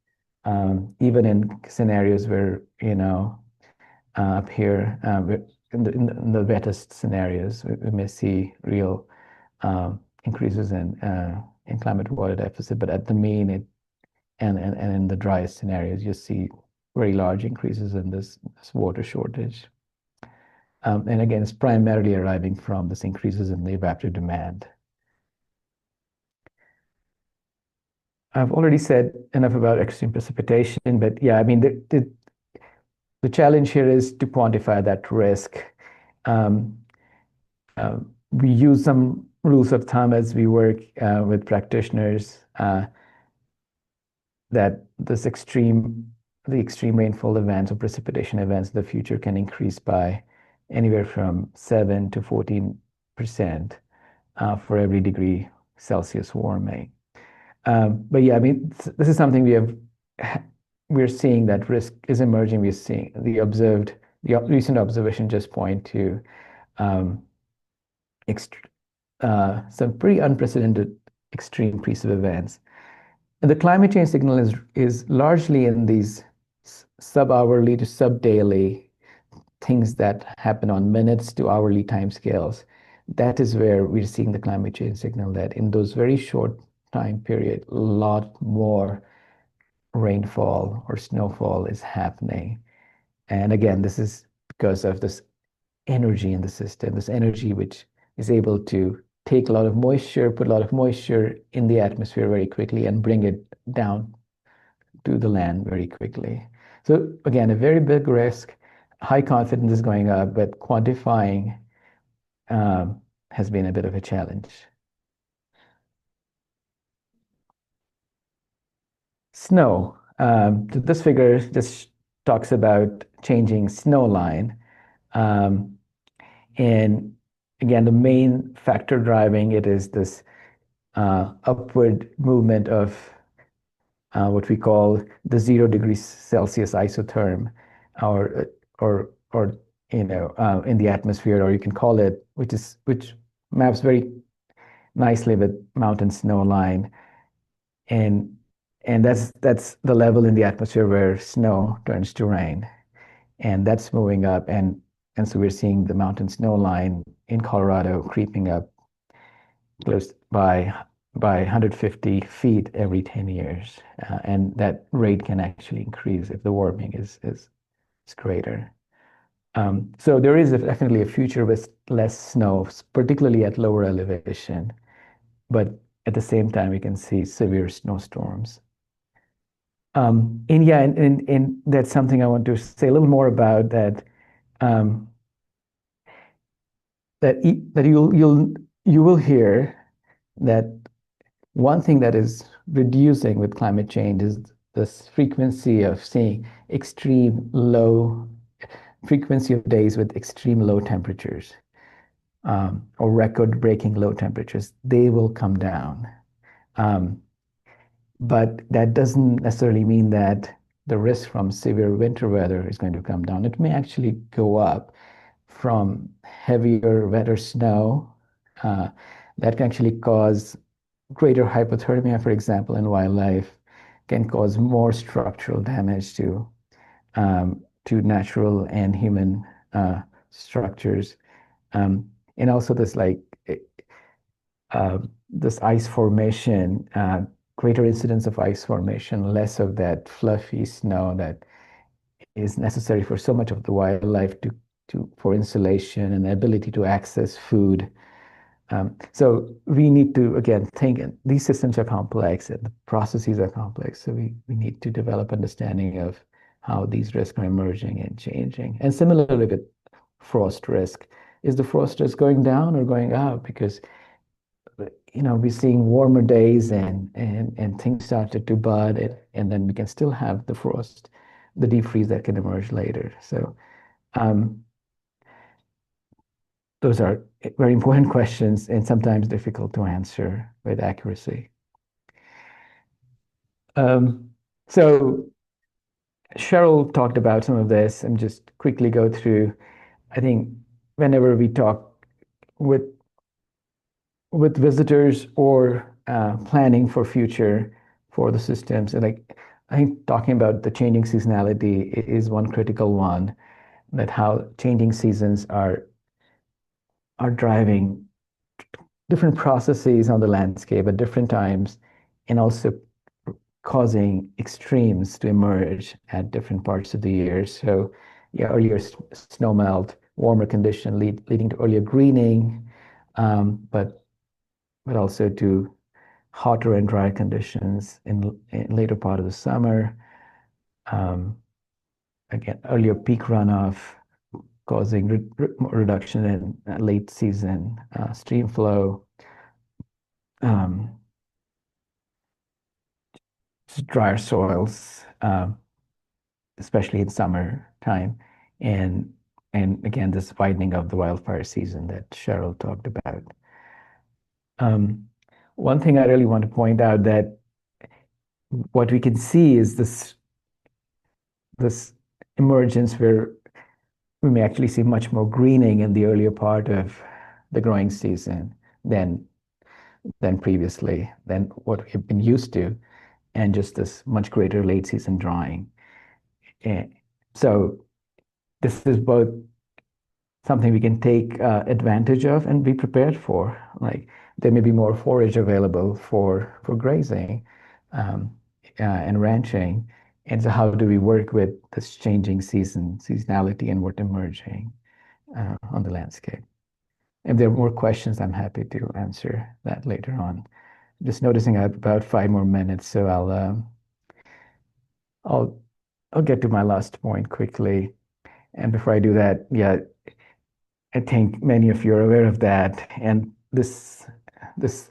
Even in scenarios where, up here, in the wettest scenarios, we may see real increases in climate water deficit, but at the mean, and in the driest scenarios, you see very large increases in this water shortage. And again, it's primarily arriving from this increases in the evaporative demand. I've already said enough about extreme precipitation, but yeah, I mean, the challenge here is to quantify that risk. Um, we use some rules of thumb as we work with practitioners that the extreme rainfall events or precipitation events in the future can increase by anywhere from 7 to 14% for every degree Celsius warming. But yeah, I mean, this is something we're seeing that risk is emerging. We're seeing the recent observation just point to um, some pretty unprecedented extreme precip events. And the climate change signal is largely in these sub-hourly to sub-daily things that happen on minutes to hourly timescales. That is where we're seeing the climate change signal that in those very short time period, a lot more rainfall or snowfall is happening. And again, this is because of this energy in the system, this energy which is able to take a lot of moisture, put a lot of moisture in the atmosphere very quickly and bring it down to the land very quickly. So again, a very big risk, high confidence is going up, but quantifying has been a bit of a challenge. Snow. So this figure just talks about changing snow line. Um, and again, the main factor driving it is this upward movement of what we call the 0 degrees Celsius isotherm, or in the atmosphere, or you can call it, which maps very nicely with mountain snow line, and that's the level in the atmosphere where snow turns to rain, and that's moving up, and so we're seeing the mountain snow line in Colorado creeping up close by 150 feet every 10 years. And that rate can actually increase if the warming is greater. So there is definitely a future with less snow, particularly at lower elevation. But at the same time, we can see severe snowstorms. And yeah, and that's something I want to say a little more about that. Um, that you will hear that one thing that is reducing with climate change is this frequency of seeing extreme low frequency of days with extreme low temperatures or record-breaking low temperatures. They will come down. Um, but that doesn't necessarily mean that the risk from severe winter weather is going to come down. It may actually go up from heavier, wetter snow uh, that can actually cause greater hypothermia, for example, in wildlife, can cause more structural damage to natural and human structures. And also this like this ice formation, greater incidence of ice formation, less of that fluffy snow that is necessary for so much of the wildlife for insulation and the ability to access food. So we need to, again, think these systems are complex and the processes are complex. So we need to develop understanding of how these risks are emerging and changing. And similarly with frost risk, is the frost risk going down or going up? Because we're seeing warmer days and things started to bud, and then we can still have the frost, the deep freeze that can emerge later. So um, those are very important questions and sometimes difficult to answer with accuracy. Um, so Cheryl talked about some of this and just quickly go through. I think whenever we talk with visitors or planning for future for the systems, and like I think talking about the changing seasonality is one critical one, that how changing seasons are driving different processes on the landscape at different times and also causing extremes to emerge at different parts of the year. So, yeah, earlier snow melt, warmer condition leading to earlier greening, but also to hotter and dry conditions in later part of the summer. Um, Again, earlier peak runoff causing reduction in late season stream flow. Um, Drier soils, especially in summer time, and again this widening of the wildfire season that Cheryl talked about. Um, One thing I really want to point out that what we can see is this emergence where we may actually see much more greening in the earlier part of the growing season than previously, than what we've been used to, and just this much greater late season drying. And so this is both something we can take advantage of and be prepared for. Like there may be more forage available for grazing and ranching. And so how do we work with this changing seasonality and what emerging on the landscape? If there are more questions, I'm happy to answer that later on. Just noticing I have about 5 more minutes, so I'll I'll get to my last point quickly. And before I do that, yeah, I think many of you are aware of that, and this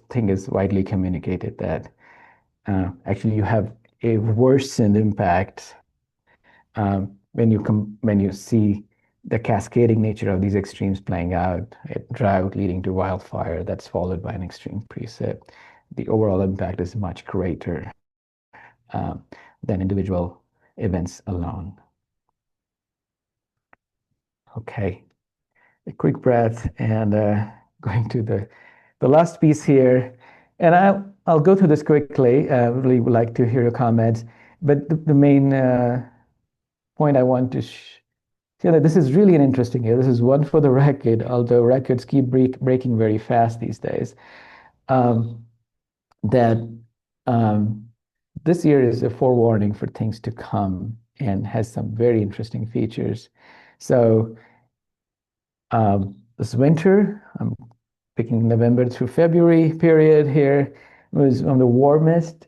thing is widely communicated that actually you have a worsened impact when you see the cascading nature of these extremes playing out, a drought leading to wildfire that's followed by an extreme precip. The overall impact is much greater um, than individual events alone. Okay, a quick breath and going to the last piece here. And I'll go through this quickly. Really would like to hear your comments. But the main point I want to share that this is really an interesting year. This is one for the record, although records keep breaking very fast these days. Um, that this year is a forewarning for things to come and has some very interesting features. So this winter, I'm picking November through February period here, was one of the warmest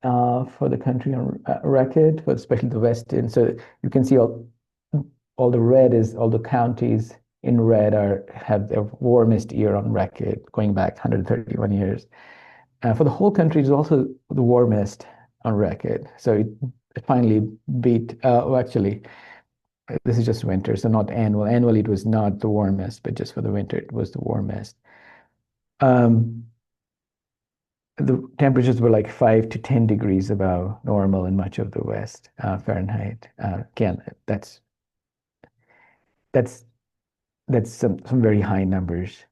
for the country on record, but especially the western. So you can see all the red is all the counties in red have their warmest year on record, going back 131 years. For the whole country, it's also the warmest on record. So it finally beat. Well, actually, this is just winter, so not annual. Annually, it was not the warmest, but just for the winter, it was the warmest. The temperatures were like 5 to 10 degrees above normal in much of the West, Fahrenheit. Again, that's some very high numbers.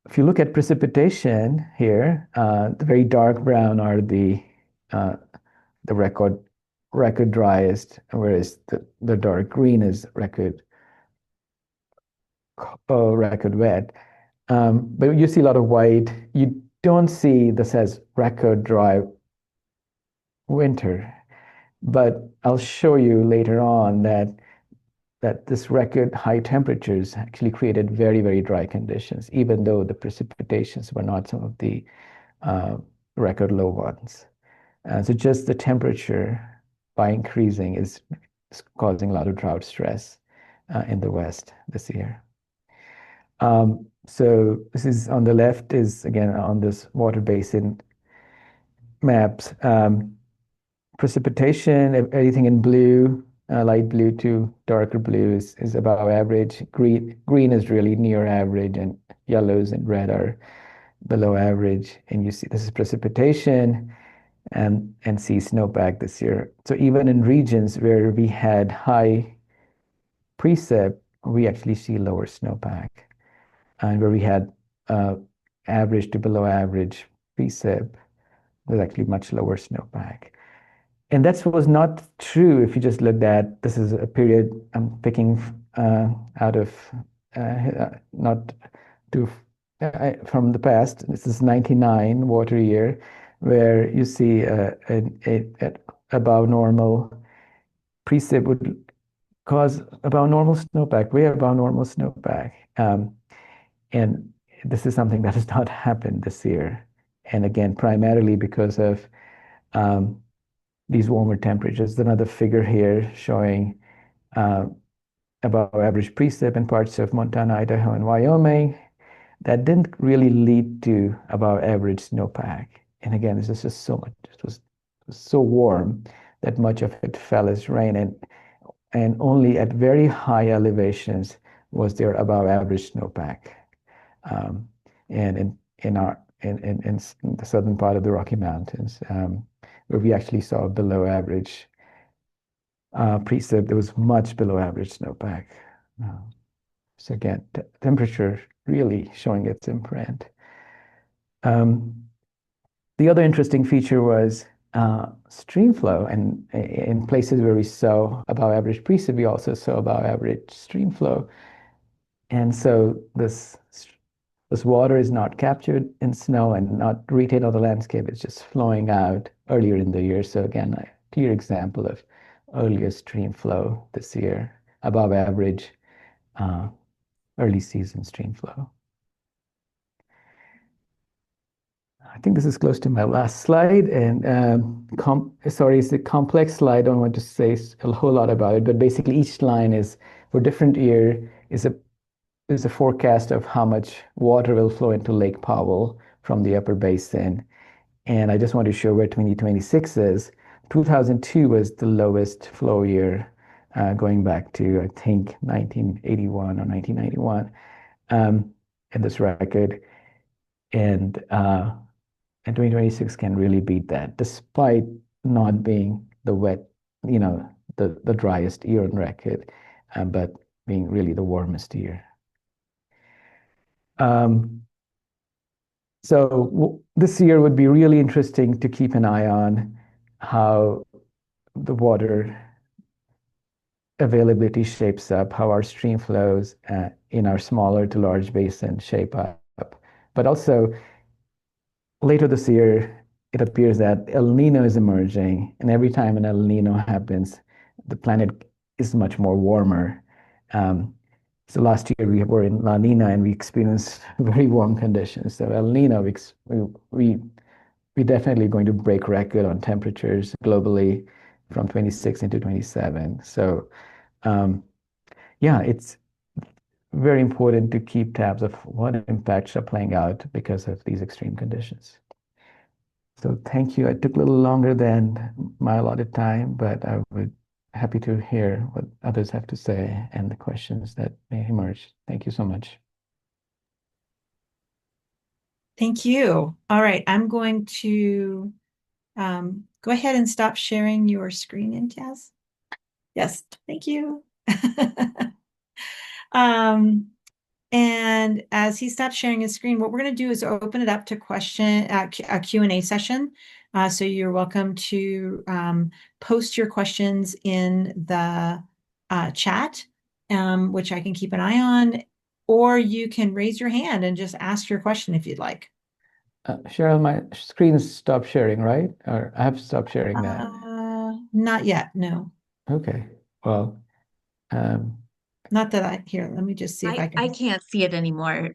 If you look at precipitation here, the very dark brown are the record driest, whereas the dark green is record wet. But you see a lot of white. You don't see this as record dry winter. But I'll show you later on that this record high temperatures actually created very, very dry conditions, even though the precipitations were not some of the uh, record low ones. So just the temperature by increasing is causing a lot of drought stress in the West this year. So this is on the left is again on this water basin maps. Precipitation, everything in blue, light blue to darker blue is above average. Green is really near average, and yellows and red are below average. And you see this is precipitation and see snowpack this year. So even in regions where we had high precip, we actually see lower snowpack. And where we had uh, average to below average precip, there's actually much lower snowpack. And that was not true if you just looked at this is a period I'm picking out of not too from the past. This is 99 water year, where you see a above normal precip would cause above normal snowpack, way above normal snowpack. And this is something that has not happened this year. And again, primarily because of um, these warmer temperatures. Another figure here showing uh, above average precip in parts of Montana, Idaho, and Wyoming. That didn't really lead to above average snowpack. And again, this is just so much, it was so warm that much of it fell as rain. And only at very high elevations was there above average snowpack. Um, and in the southern part of the Rocky Mountains, where we actually saw below average precip, there was much below average snowpack. Uh, so again, temperature really showing its imprint. Um, the other interesting feature was stream flow, and in places where we saw above average precip, we also saw above average stream flow. And so this water is not captured in snow and not retained on the landscape. It's just flowing out earlier in the year. So again, a clear example of earlier stream flow this year, above average uh, early season stream flow. I think this is close to my last slide, and sorry, it's a complex slide. I don't want to say a whole lot about it, but basically each line is for different year is a forecast of how much water will flow into Lake Powell from the upper basin. And I just want to show where 2026 is. 2002 was the lowest flow year, going back to, I think, 1981 or 1991 in this record. And 2026 can really beat that, despite not being the wet, the driest year on record, but being really the warmest year. Um, so this year would be really interesting to keep an eye on how the water availability shapes up, how our stream flows in our smaller to large basin shape up. But also later this year, it appears that El Nino is emerging, and every time an El Nino happens, the planet is much more warmer. Um, so last year we were in La Nina and we experienced very warm conditions. So El Nino, we definitely going to break record on temperatures globally from 26 into 27. So um, yeah, it's very important to keep tabs of what impacts are playing out because of these extreme conditions. So thank you. I took a little longer than my allotted time, but I would happy to hear what others have to say and the questions that may emerge. Thank you so much. Thank you. All right, I'm going to go ahead and stop sharing your screen, Imtiaz. Yes, thank you. um, and as he stops sharing his screen, what we're going to do is open it up to a Q&A session. So you're welcome to post your questions in the chat, which I can keep an eye on. or you can raise your hand and just ask your question if you'd like. Cheryl, my screen stopped sharing, right? Or I have stopped sharing that. Not yet, no. Okay. Well, um, Not that I here. Let me just see if I I can. can't see it anymore.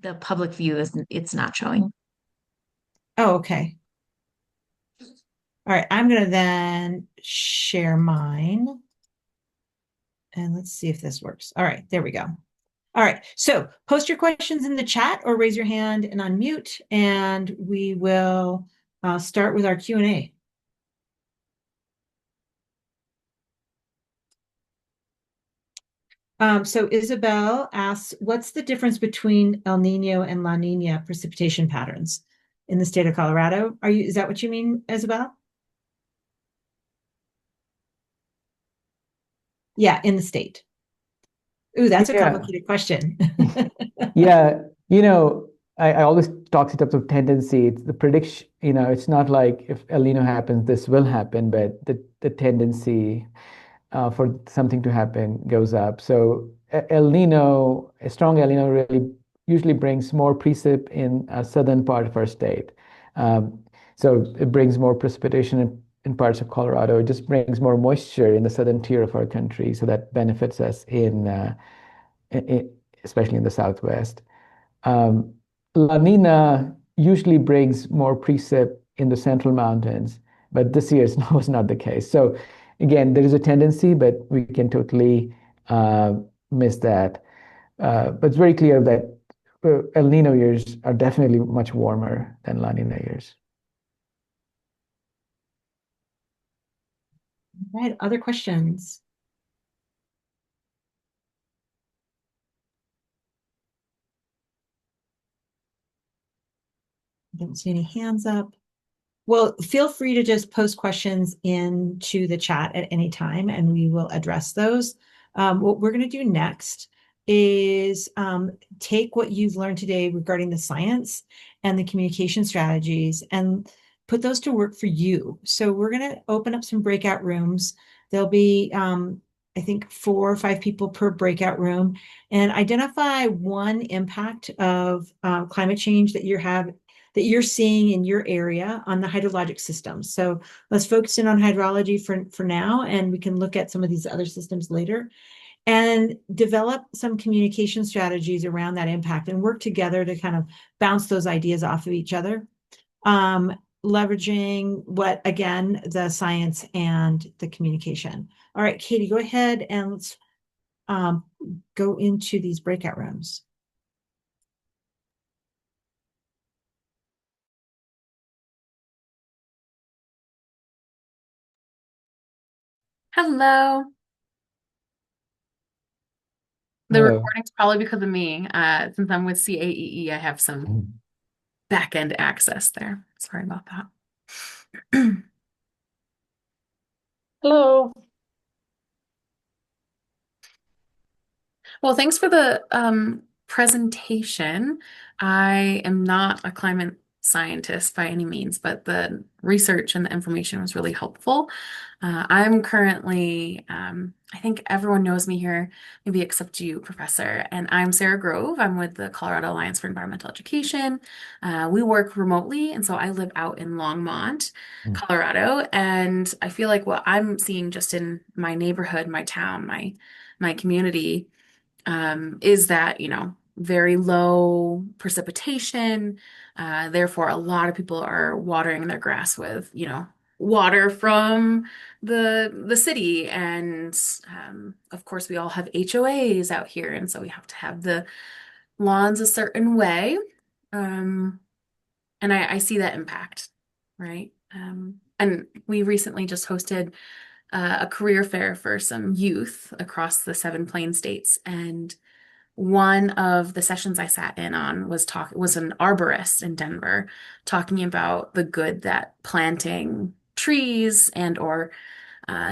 The public view is it's not showing. Oh, okay. All right. I'm gonna then share mine. And let's see if this works. All right, there we go. All right. So post your questions in the chat or raise your hand and unmute, and we will start with our Q&A. So Isabel asks, what's the difference between El Nino and La Nina precipitation patterns in the state of Colorado? Is that what you mean, Isabel? Yeah, in the state. Ooh, that's a yeah. complicated question. Yeah, you know, I always talk in terms of tendency. It's the prediction, it's not like if El Nino happens, this will happen, but the tendency for something to happen goes up. So El Nino, a strong El Nino really usually brings more precip in a southern part of our state. Um, so it brings more precipitation in parts of Colorado. It just brings more moisture in the southern tier of our country. So that benefits us in especially in the Southwest. Um, La Nina usually brings more precip in the central mountains, but this year was not the case. So again, there is a tendency, but we can totally uh, miss that. But it's very clear that El Nino years are definitely much warmer than La Nina years. Right. Other questions? I don't see any hands up. Well, feel free to just post questions into the chat at any time and we will address those. What we're going to do next is take what you've learned today regarding the science and the communication strategies and put those to work for you. So we're going to open up some breakout rooms. There'll be, I think, 4 or 5 people per breakout room, and identify one impact of climate change that you're seeing in your area on the hydrologic systems. So let's focus in on hydrology for now, and we can look at some of these other systems later and develop some communication strategies around that impact and work together to kind of bounce those ideas off of each other. Leveraging what, again, the science and the communication. All right, Katie, go ahead and let's um, go into these breakout rooms. Hello. The Hello. recording's probably because of me. Since I'm with CAEE, I have some back end access there. Sorry about that. Hello. Well, thanks for the presentation. I am not a climate scientist by any means, but the research and the information was really helpful. I'm currently, I think everyone knows me here, maybe except you, Professor, and I'm Sarah Grove. I'm with the Colorado Alliance for Environmental Education. We work remotely, and so I live out in Longmont, Mm. Colorado, and I feel like what I'm seeing just in my neighborhood, my town, my community is that, very low precipitation. Therefore, a lot of people are watering their grass with, water from the city. And of course, we all have HOAs out here. And so we have to have the lawns a certain way. Um, and I see that impact, right? And we recently just hosted a career fair for some youth across the 7 Plain states. And one of the sessions I sat in on was an arborist in Denver talking about the good that planting trees and or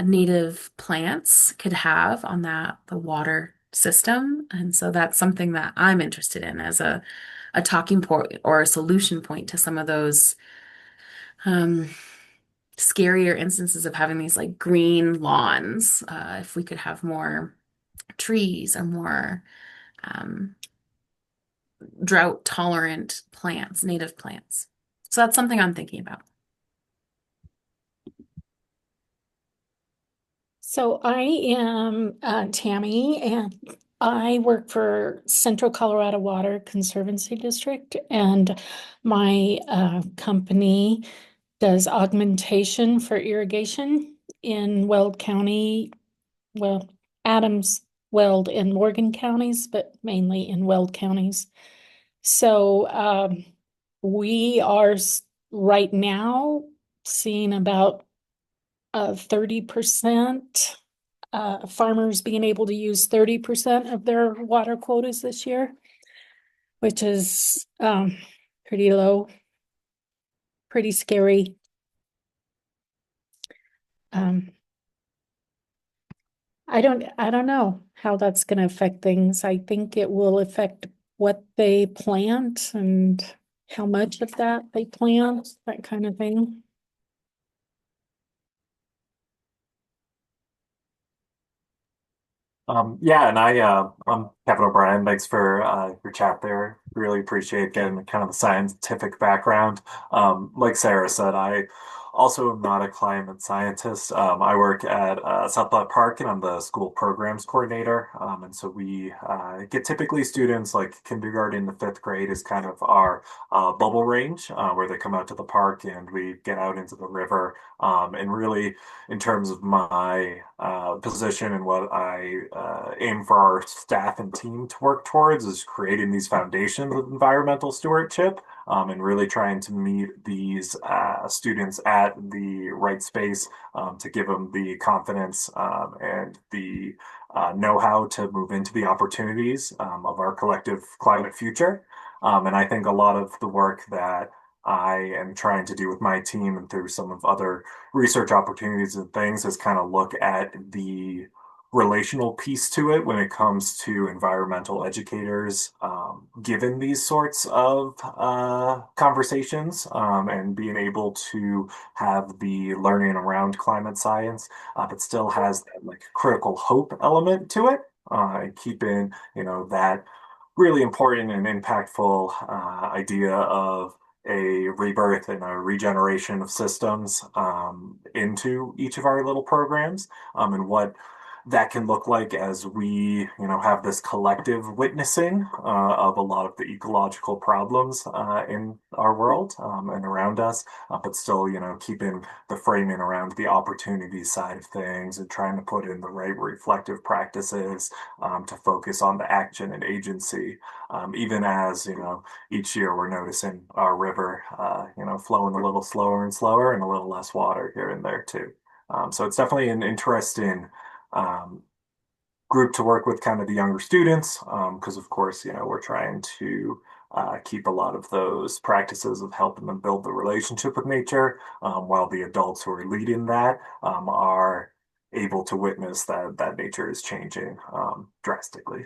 native plants could have on the water system. And so that's something that I'm interested in as a talking point or a solution point to some of those um, scarier instances of having these like green lawns. If we could have more trees or more um, drought tolerant plants, native plants. So that's something I'm thinking about. So I am Tammy, and I work for Central Colorado Water Conservancy District, and my company does augmentation for irrigation in Weld County, well, Adams, Weld, and Morgan counties, but mainly in Weld counties. So we are right now seeing about 30% farmers being able to use 30% of their water quotas this year, which is pretty low, pretty scary. I don't know how that's going to affect things. I think it will affect what they plant and how much of that they plant, that kind of thing. Yeah, and I'm Kevin O'Brien. Thanks for your chat there. Really appreciate getting kind of the scientific background. Like Sarah said, I also am not a climate scientist. I work at South Platte Park, and I'm the school programs coordinator. And so we get typically students like kindergarten to fifth grade is kind of our bubble range, where they come out to the park and we get out into the river. And really, in terms of my position and what I aim for our staff and team to work towards is creating these foundations of environmental stewardship, and really trying to meet these students at the right space, to give them the confidence and the know-how to move into the opportunities of our collective climate future. And I think a lot of the work that I am trying to do with my team and through some of other research opportunities and things is kind of look at the relational piece to it when it comes to environmental educators, given these sorts of conversations, and being able to have the learning around climate science, but still has that like critical hope element to it, and keeping, that really important and impactful idea of a rebirth and a regeneration of systems into each of our little programs, and what that can look like as we, have this collective witnessing of a lot of the ecological problems in our world and around us, but still, keeping the framing around the opportunity side of things and trying to put in the right reflective practices to focus on the action and agency, even as, each year we're noticing our river, flowing a little slower and slower and a little less water here and there too. So it's definitely an interesting um, group to work with kind of the younger students, because of course, we're trying to keep a lot of those practices of helping them build the relationship with nature, while the adults who are leading that are able to witness that nature is changing drastically.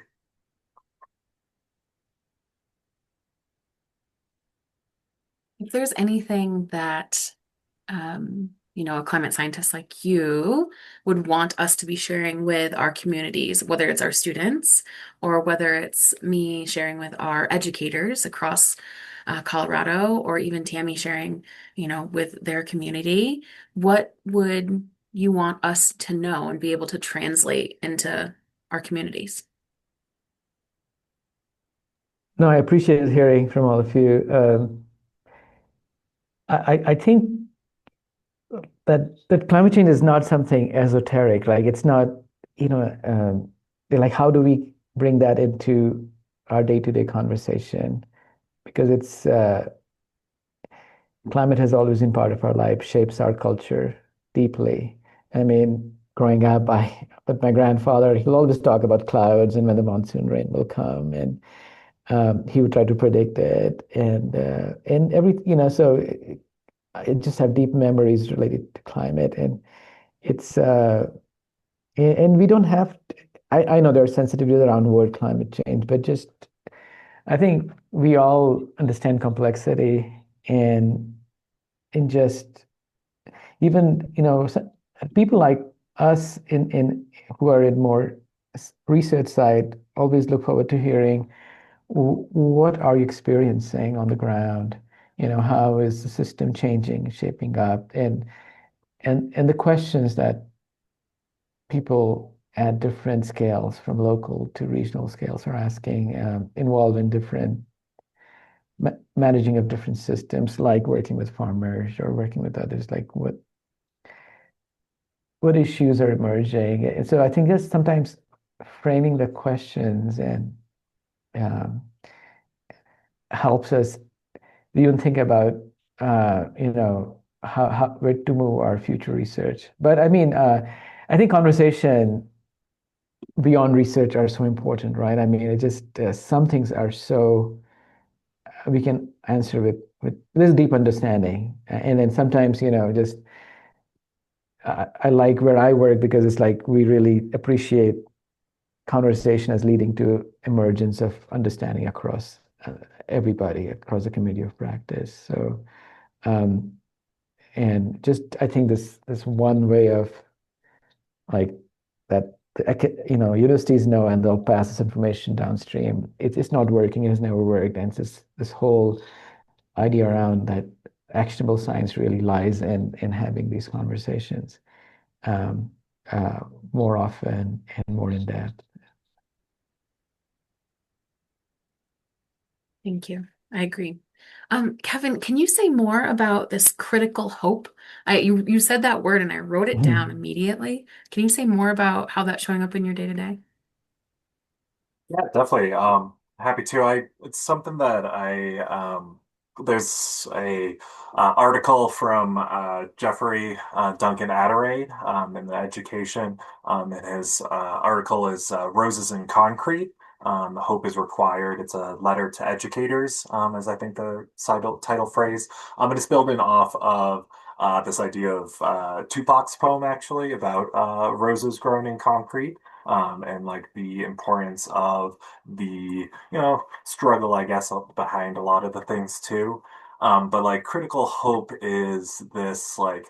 If there's anything that, a climate scientist like you would want us to be sharing with our communities, whether it's our students or whether it's me sharing with our educators across Colorado, or even Tammy sharing, with their community, what would you want us to know and be able to translate into our communities? No, I appreciate hearing from all of you. I think that climate change is not something esoteric. Like it's not, like how do we bring that into our day-to-day conversation? Because it's climate has always been part of our life, shapes our culture deeply. I mean, growing up, with my grandfather, he'll always talk about clouds and when the monsoon rain will come, and he would try to predict it, and every, so I just have deep memories related to climate, and it's and we don't have. I know there are sensitivities around word climate change, but just I think we all understand complexity, and just even people like us in who are in more research side always look forward to hearing what are you experiencing on the ground? How is the system changing, shaping up, and the questions that people at different scales, from local to regional scales, are asking, involved in different managing of different systems, like working with farmers or working with others, like what issues are emerging. And so I think that's sometimes framing the questions and um, helps us even think about how where to move our future research. But I mean, I think conversation beyond research are so important, right? I mean, it just some things are so we can answer with this deep understanding, and then sometimes just I like where I work because it's like we really appreciate conversation as leading to emergence of understanding across everybody across the community of practice. So, um, and just I think this one way of like that universities know and they'll pass this information downstream. It's not working. It has never worked, and it's this whole idea around that actionable science really lies in having these conversations um, uh, more often and more in depth. Thank you. I agree. Kevin, can you say more about this critical hope? You said that word and I wrote it down immediately. Can you say more about how that's showing up in your day to day? Yeah, definitely. Happy to. It's something that there's a article from Jeffrey Duncan Atterade in the Education, and his article is "Roses in Concrete." Hope is required. It's a letter to educators, as I think the title phrase. And it's building off of this idea of Tupac's poem, actually, about roses growing in concrete and like the importance of the, struggle, I guess, behind a lot of the things too. But like critical hope is this like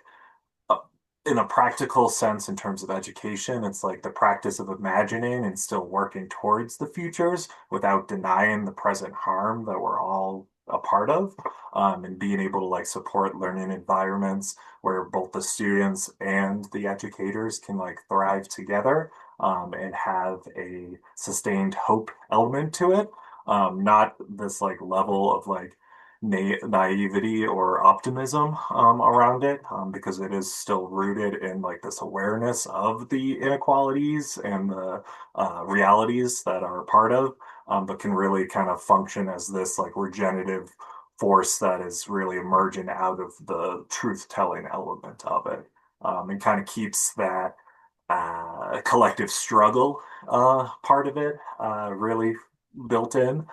uh, in a practical sense in terms of education, it's like the practice of imagining and still working towards the futures without denying the present harm that we're all a part of, and being able to like support learning environments where both the students and the educators can like thrive together, and have a sustained hope element to it. Not this like level of like naivety or optimism around it, because it is still rooted in like this awareness of the inequalities and the realities that are a part of, but can really kind of function as this like regenerative force that is really emerging out of the truth-telling element of it, and kind of keeps that collective struggle part of it really built in,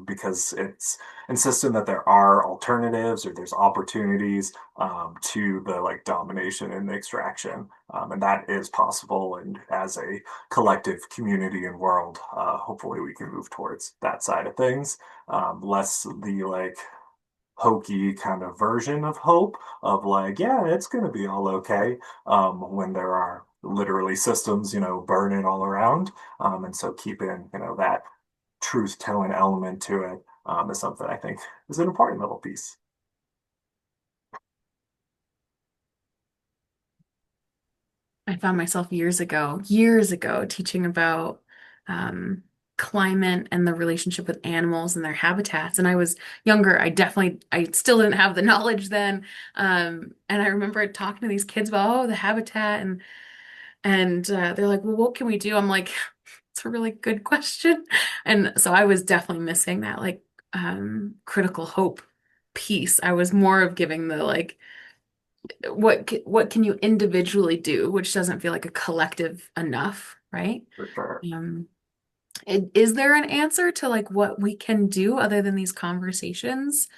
because it's insisting that there are alternatives or there's opportunities to the like domination and the extraction, and that is possible. And as a collective community and world, hopefully we can move towards that side of things, less the like hokey kind of version of hope of like, yeah, it's going to be all okay, when there are literally systems, burning all around. And so keeping, that truth telling element to it, is something I think is an important little piece. I found myself years ago, teaching about climate and the relationship with animals and their habitats. And I was younger. I still didn't have the knowledge then. And I remember talking to these kids about, oh, the habitat, and they're like, well, what can we do? I'm like, it's a really good question. And so I was definitely missing that like critical hope piece. I was more of giving the like what can you individually do, which doesn't feel like a collective enough, right? For sure. Um, is there an answer to like what we can do other than these conversations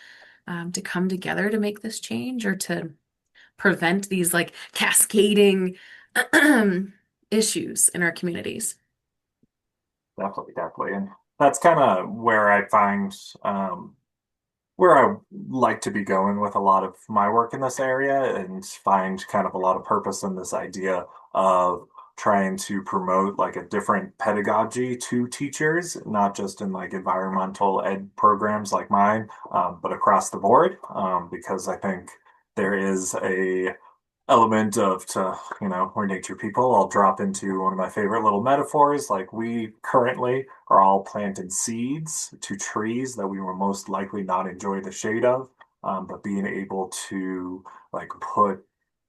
to come together to make this change or to prevent these like cascading issues in our communities? Definitely, definitely. And that's kind of where I find, where I like to be going with a lot of my work in this area, and find kind of a lot of purpose in this idea of trying to promote like a different pedagogy to teachers, not just in like environmental ed programs like mine, but across the board, because I think there is a element of to, we're nature people. I'll drop into one of my favorite little metaphors. Like we currently are all planting seeds to trees that we will most likely not enjoy the shade of, but being able to like put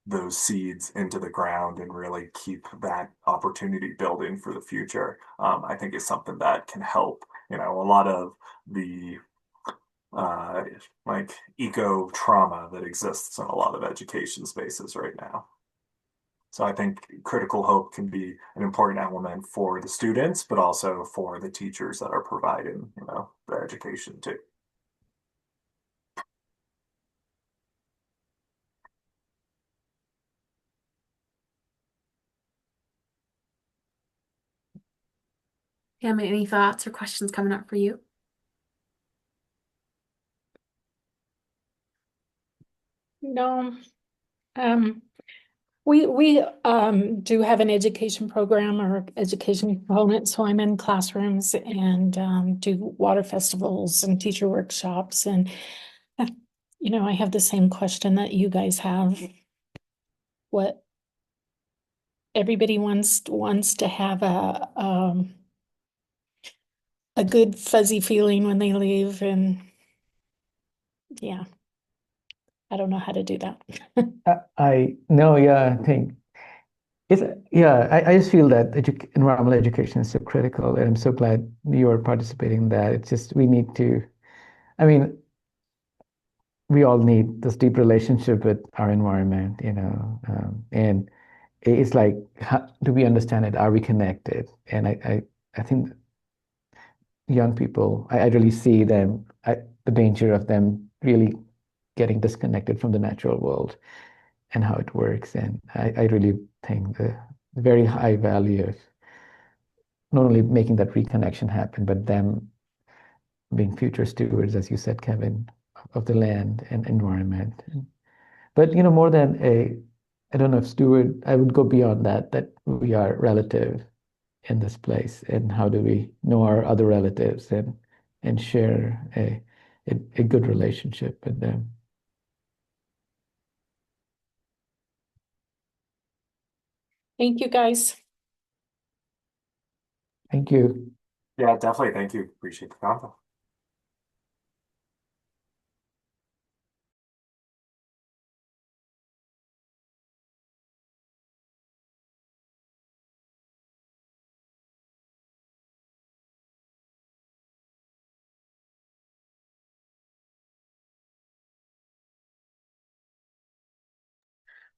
those seeds into the ground and really keep that opportunity building for the future, I think is something that can help. A lot of the uh, like eco trauma that exists in a lot of education spaces right now. So I think critical hope can be an important element for the students, but also for the teachers that are providing, the education too. Pam, any thoughts or questions coming up for you? No, um, we do have an education program or education component, so I'm in classrooms and do water festivals and teacher workshops, and uh, I have the same question that you guys have. What everybody wants to have a good fuzzy feeling when they leave, and yeah, I don't know how to do that. I know, yeah, I think it's, yeah, I just feel that environmental education is so critical, and I'm so glad you're participating in that. It's just, we need to, I mean, we all need this deep relationship with our environment, and it's like, how, do we understand it? Are we connected? And I think young people, I really see them, the danger of them really getting disconnected from the natural world and how it works. And I really think the very high value of not only making that reconnection happen, but them being future stewards, as you said, Kevin, of the land and environment. But more than I don't know if steward, I would go beyond that, that we are relative in this place, and how do we know our other relatives and share a good relationship with them. Thank you, guys. Thank you. Yeah, definitely. Thank you. Appreciate the convo.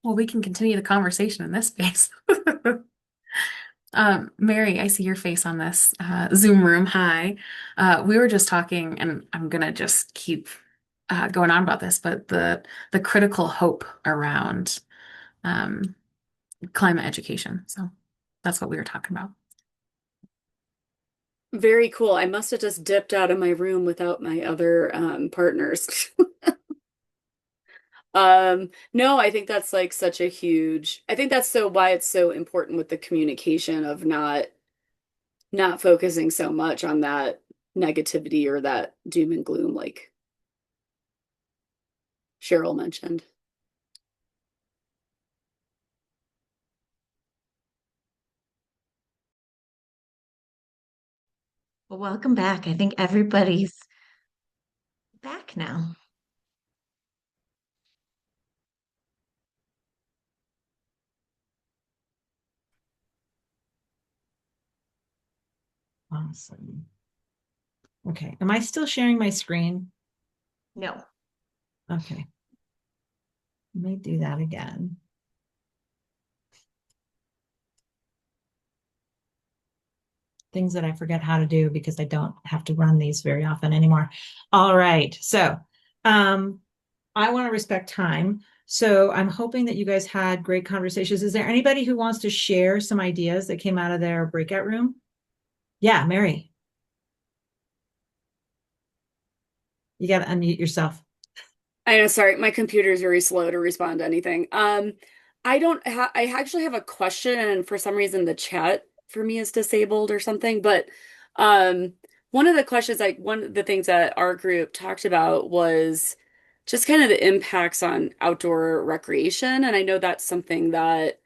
Well, we can continue the conversation in this space. Mary, I see your face on this Zoom room. Hi. We were just talking, and I'm gonna just keep going on about this, but the critical hope around um, climate education. So that's what we were talking about. Very cool. I must have just dipped out of my room without my other partners. No, I think that's like such a huge, I think that's so why it's so important with the communication of not focusing so much on that negativity or that doom and gloom like Cheryl mentioned. Well, welcome back. I think everybody's back now. Awesome. Okay. Am I still sharing my screen? No. Okay. Let me do that again. Things that I forget how to do because I don't have to run these very often anymore. All right. So I want to respect time. So I'm hoping that you guys had great conversations. Is there anybody who wants to share some ideas that came out of their breakout room? Yeah, Mary. You got to unmute yourself. I know, sorry, my computer is very slow to respond to anything. I actually have a question, and for some reason the chat for me is disabled or something. But um, one of the questions, like one of the things that our group talked about was just kind of the impacts on outdoor recreation. And I know that's something that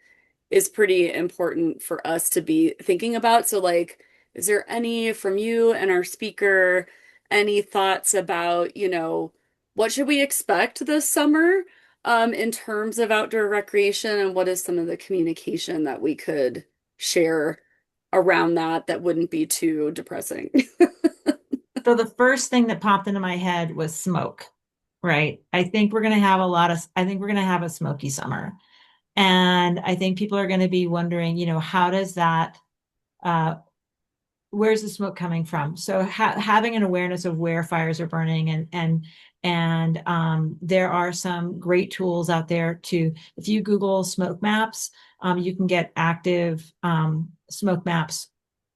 is pretty important for us to be thinking about. So, like, is there any from you and our speaker, any thoughts about, what should we expect this summer, in terms of outdoor recreation, and what is some of the communication that we could share around that wouldn't be too depressing? So the first thing that popped into my head was smoke, right? I think we're going to have a smoky summer. And I think people are going to be wondering, how does that, uh, where's the smoke coming from? So having an awareness of where fires are burning and there are some great tools out there if you Google smoke maps, you can get active smoke maps.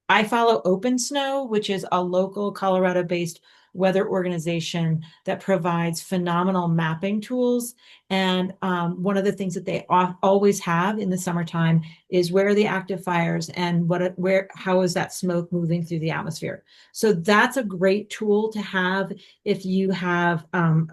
I follow Open Snow, which is a local Colorado-based weather organization that provides phenomenal mapping tools. And one of the things that they always have in the summertime is where are the active fires and how is that smoke moving through the atmosphere. So that's a great tool to have if you have,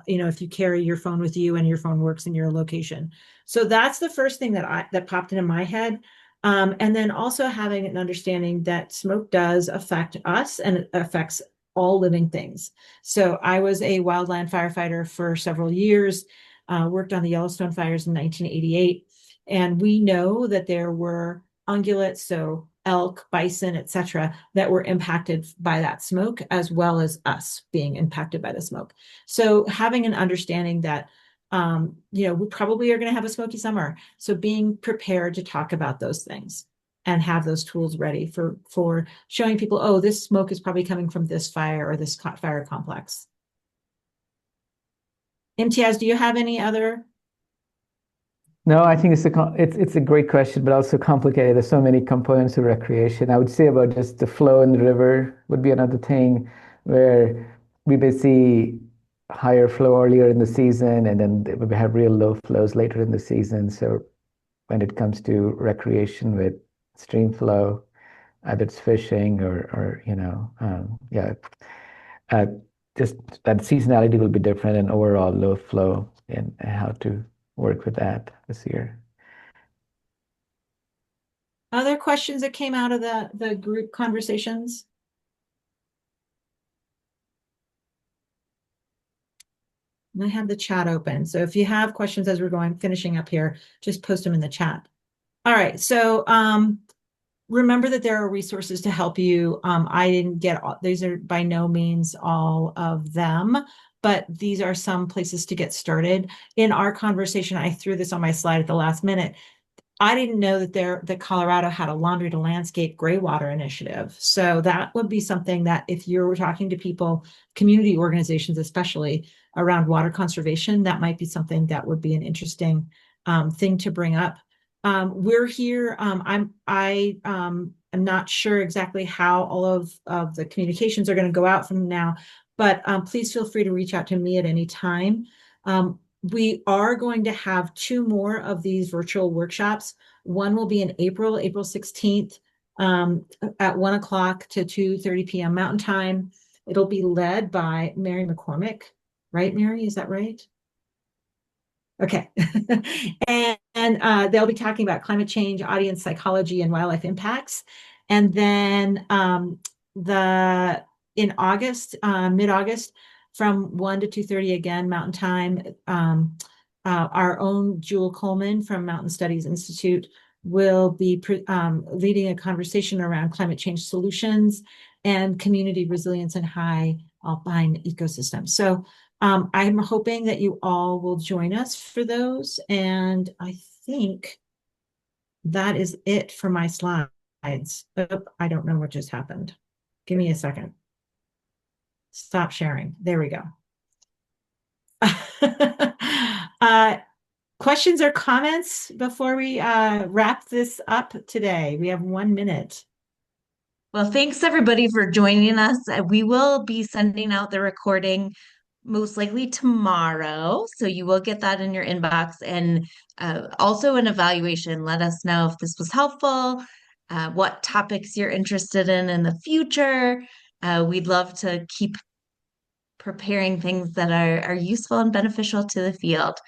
if you carry your phone with you and your phone works in your location. So that's the first thing that popped into my head. And then also having an understanding that smoke does affect us and it affects all living things. So I was a wildland firefighter for several years, worked on the Yellowstone fires in 1988. And we know that there were ungulates, so elk, bison, etc., that were impacted by that smoke, as well as us being impacted by the smoke. So having an understanding that we probably are going to have a smoky summer. So being prepared to talk about those things and have those tools ready for showing people, oh, this smoke is probably coming from this fire or this fire complex. Imtiaz, do you have any other? No, I think it's a great question, but also complicated. There's so many components of recreation. I would say about just the flow in the river would be another thing where we may see higher flow earlier in the season, and then we have real low flows later in the season. So when it comes to recreation with stream flow, either it's fishing or yeah, uh, just that seasonality will be different and overall low flow and how to work with that this year. Other questions that came out of the group conversations? And I have the chat open. So if you have questions as we're finishing up here, just post them in the chat. All right. So remember that there are resources to help you. I didn't get these are by no means all of them, but these are some places to get started. In our conversation, I threw this on my slide at the last minute. I didn't know that Colorado had a laundry to landscape gray water initiative. So that would be something that if you're talking to people, community organizations, especially around water conservation, that might be something that would be an interesting thing to bring up. We're here. I'm not sure exactly how all of the communications are going to go out from now, but please feel free to reach out to me at any time. We are going to have 2 more of these virtual workshops. One will be in April 16th, at 1 o'clock to 2:30 p.m. Mountain Time. It'll be led by Mary McCormick. Right, Mary? Is that right? Okay. and they'll be talking about climate change, audience psychology, and wildlife impacts. And then in August, mid-August, from 1 to 2:30 again, Mountain Time, our own Jewel Coleman from Mountain Studies Institute will be leading a conversation around climate change solutions and community resilience in high alpine ecosystems. So I'm hoping that you all will join us for those. And I think that is it for my slides. Oh, I don't know what just happened. Give me a second. Stop sharing. There we go. Questions or comments before we wrap this up today? We have 1 minute. Well, thanks everybody for joining us. We will be sending out the recording most likely tomorrow. So you will get that in your inbox, and also an evaluation. Let us know if this was helpful, what topics you're interested in the future. We'd love to keep preparing things that are useful and beneficial to the field.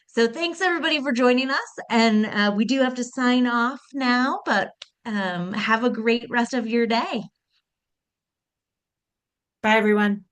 So thanks everybody for joining us. And we do have to sign off now, but have a great rest of your day. Bye, everyone.